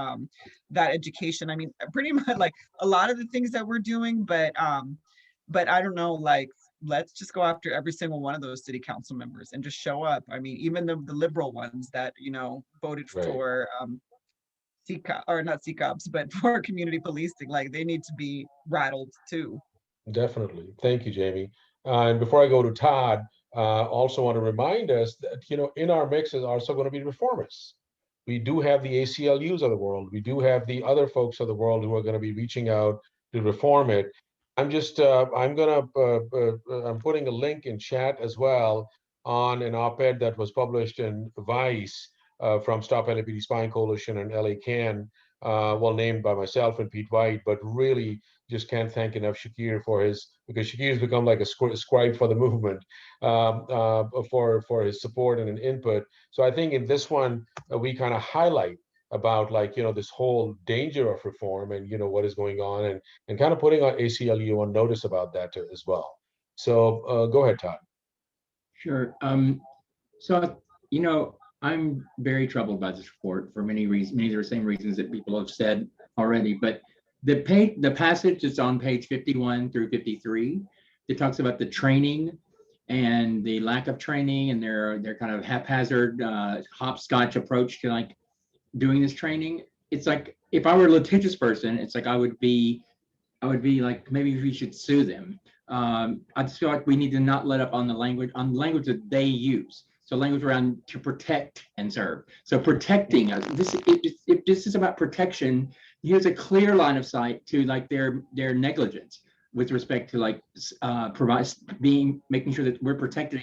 education. I mean, pretty much like a lot of the things that we're doing, but I don't know, like, let's just go after every single one of those city council members and just show up. I mean, even the liberal ones that, voted for CCOP, or not CCOPs, but for community policing, like they need to be rattled too. Definitely. Thank you, Jamie. And before I go to Todd, also want to remind us that, in our mix is also going to be reformists. We do have the ACLUs of the world. We do have the other folks of the world who are going to be reaching out to reform it. I'm just, I'm putting a link in chat as well on an op-ed that was published in Vice from Stop LAPD Spying Coalition and LA Can. well, named by myself and Pete White, but really just can't thank enough Shakir for because Shakir's become like a scribe for the movement, for his support and an input. So I think in this one, we kind of highlight about like, this whole danger of reform and, what is going on, and kind of putting our ACLU on notice about that as well. So go ahead, Todd. Sure. So, I'm very troubled by this report for many reasons, many of the same reasons that people have said already. But the passage that's on page 51 through 53 that talks about the training and the lack of training and their kind of haphazard hopscotch approach to like doing this training. It's like if I were a litigious person, it's like I would be like, maybe we should sue them. I just feel like we need to not let up on the language that they use. So language around to protect and serve. So protecting us. If this is about protection, here's a clear line of sight to like their negligence with respect to like making sure that we're protected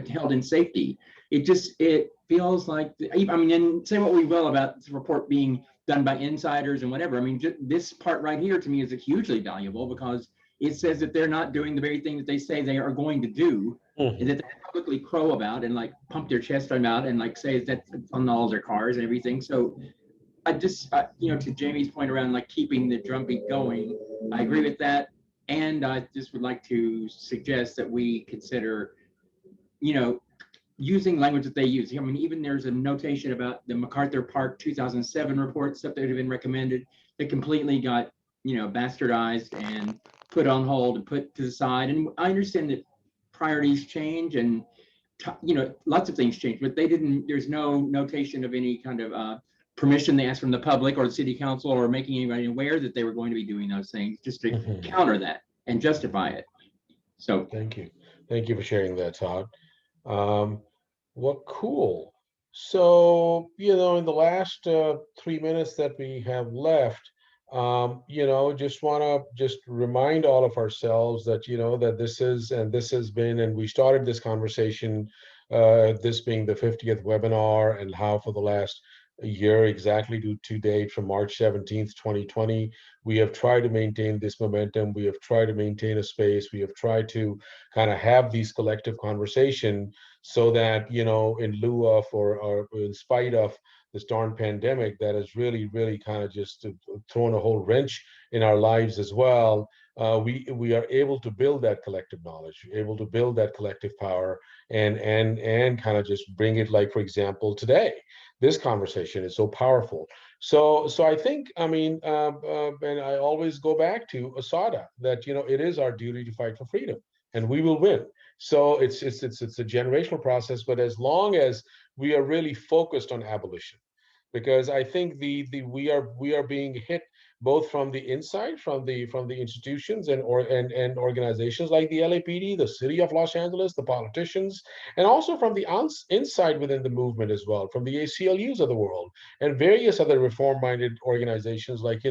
held in safety. It feels like, I mean, and say what we will about this report being done by insiders and whatever. I mean, this part right here to me is hugely valuable because it says that they're not doing the very thing that they say they are going to do, and that they publicly crow about and like pump their chest out and like say that on all their cars and everything. So I just, to Jamie's point around like keeping the drumbeat going, I agree with that. And I just would like to suggest that we consider, using language that they use. I mean, even there's a notation about the MacArthur Park 2007 report, stuff that had been recommended that completely got, bastardized and put on hold and put to the side. And I understand that priorities change and, lots of things change, but there's no notation of any kind of permission they asked from the public or the city council or making anybody aware that they were going to be doing those things just to counter that and justify it. So thank you. Thank you for sharing that, Todd. Well, cool. So, in the last 3 minutes that we have left, just want to just remind all of ourselves that, that this has been, and we started this conversation, this being the 50th webinar, and how for the last year exactly to date from March 17th, 2020, we have tried to maintain this momentum. We have tried to maintain a space. We have tried to kind of have these collective conversation so that, in lieu of or in spite of this darn pandemic that has really, really kind of just thrown a whole wrench in our lives as well, we are able to build that collective knowledge, able to build that collective power, and kind of just bring it, like, for example, today. This conversation is so powerful. So I think, I mean, and I always go back to Asada, that, it is our duty to fight for freedom, and we will win. So it's a generational process, but as long as we are really focused on abolition, because I think we are being hit both from the inside, from the institutions and organizations like the LAPD, the City of Los Angeles, the politicians, and also from the inside within the movement as well, from the ACLUs of the world and various other reform-minded organizations like,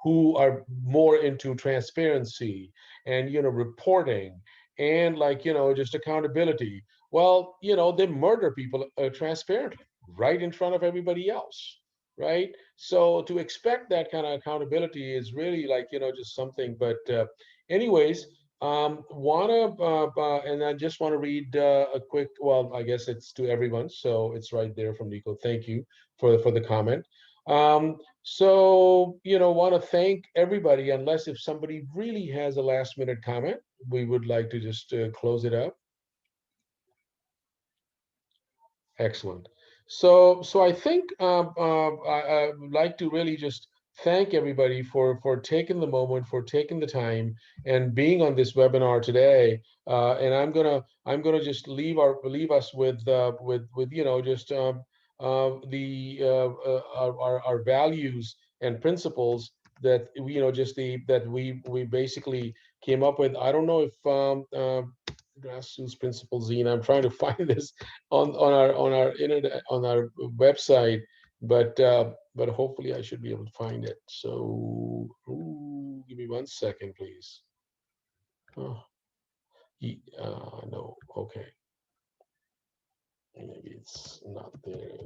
who are more into transparency and, reporting and like, just accountability. Well, they murder people transparently right in front of everybody else, right? So to expect that kind of accountability is really like, just something. But anyways, and I just want to read a quick, well, I guess it's to everyone, so it's right there from Nico. Thank you for the comment. So, want to thank everybody, unless if somebody really has a last minute comment, we would like to just close it up. Excellent. So I think I would like to really just thank everybody for taking the moment, for taking the time, and being on this webinar today. And I'm gonna just leave us with just our values and principles that we basically came up with. I don't know if grassroots principles, Zine. I'm trying to find this on our internet, on our website, but hopefully I should be able to find it. So give me 1 second, please. Oh, no, okay. Maybe it's not there.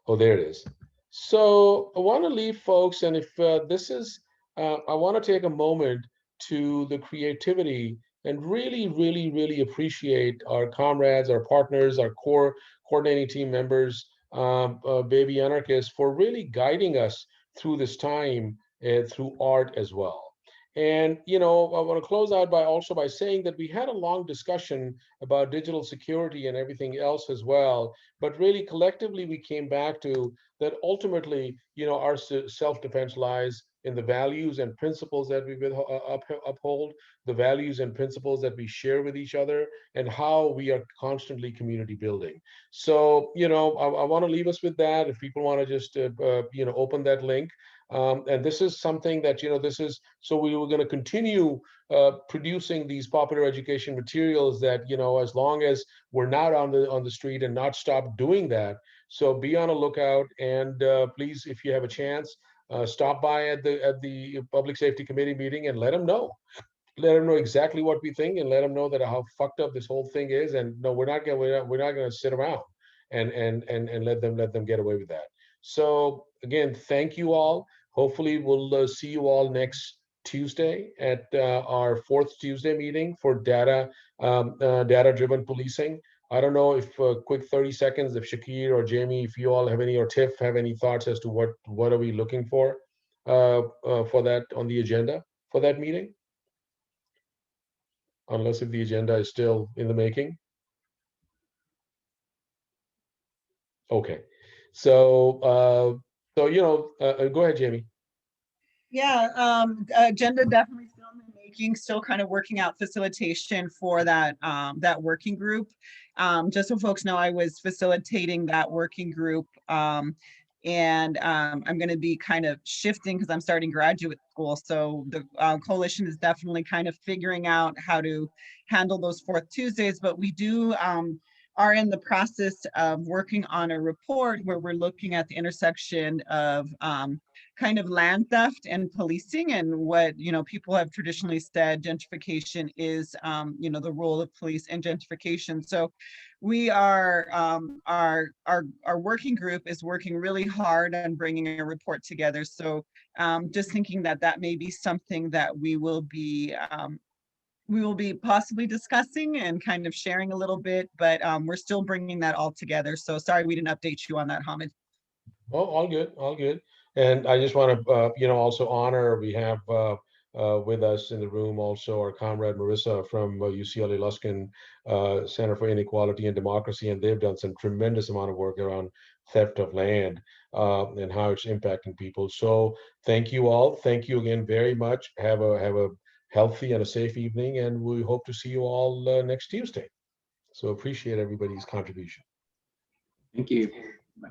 Oh, there it is. So I want to leave folks, and if this is, I want to take a moment to the creativity and really appreciate our comrades, our partners, our core coordinating team members, baby anarchists, for really guiding us through this time through art as well. And I want to close out by also by saying that we had a long discussion about digital security and everything else as well, but really collectively we came back to that ultimately, our self-defense lies in the values and principles that we uphold, the values and principles that we share with each other, and how we are constantly community building. So, I want to leave us with that. If people want to just, open that link. And this is something that, so we were going to continue producing these popular education materials that, as long as we're not on the street and not stop doing that. So be on a lookout, and please, if you have a chance, stop by at the Public Safety Committee meeting and let them know. Let them know exactly what we think, and let them know that how fucked up this whole thing is. And no, we're not going to sit around and let them get away with that. So again, thank you all. Hopefully we'll see you all next Tuesday at our 4th Tuesday meeting for data-driven policing. I don't know if quick 30 seconds, if Shakir or Jamie, if you all have any, or Tiff have any thoughts as to what are we looking for that on the agenda for that meeting? Unless if the agenda is still in the making. Okay, so go ahead, Jamie. Yeah, agenda definitely still in the making, still kind of working out facilitation for that working group. Just so folks know, I was facilitating that working group, and I'm going to be kind of shifting because I'm starting graduate school. So the coalition is definitely kind of figuring out how to handle those 4th Tuesdays, but we do are in the process of working on a report where we're looking at the intersection of kind of land theft and policing, and what people have traditionally said gentrification is the role of police in gentrification. So we are our working group is working really hard on bringing a report together. So just thinking that may be something that we will be possibly discussing and kind of sharing a little bit, but we're still bringing that all together. So sorry we didn't update you on that, Hamid. Oh, all good. And I just want to, also honor, we have with us in the room also our comrade Marissa from UCLA Luskin Center for Inequality and Democracy, and they've done some tremendous amount of work around theft of land and how it's impacting people. So thank you all. Thank you again very much. Have a healthy and a safe evening, and we hope to see you all next Tuesday. So appreciate everybody's contribution. Thank you. Bye.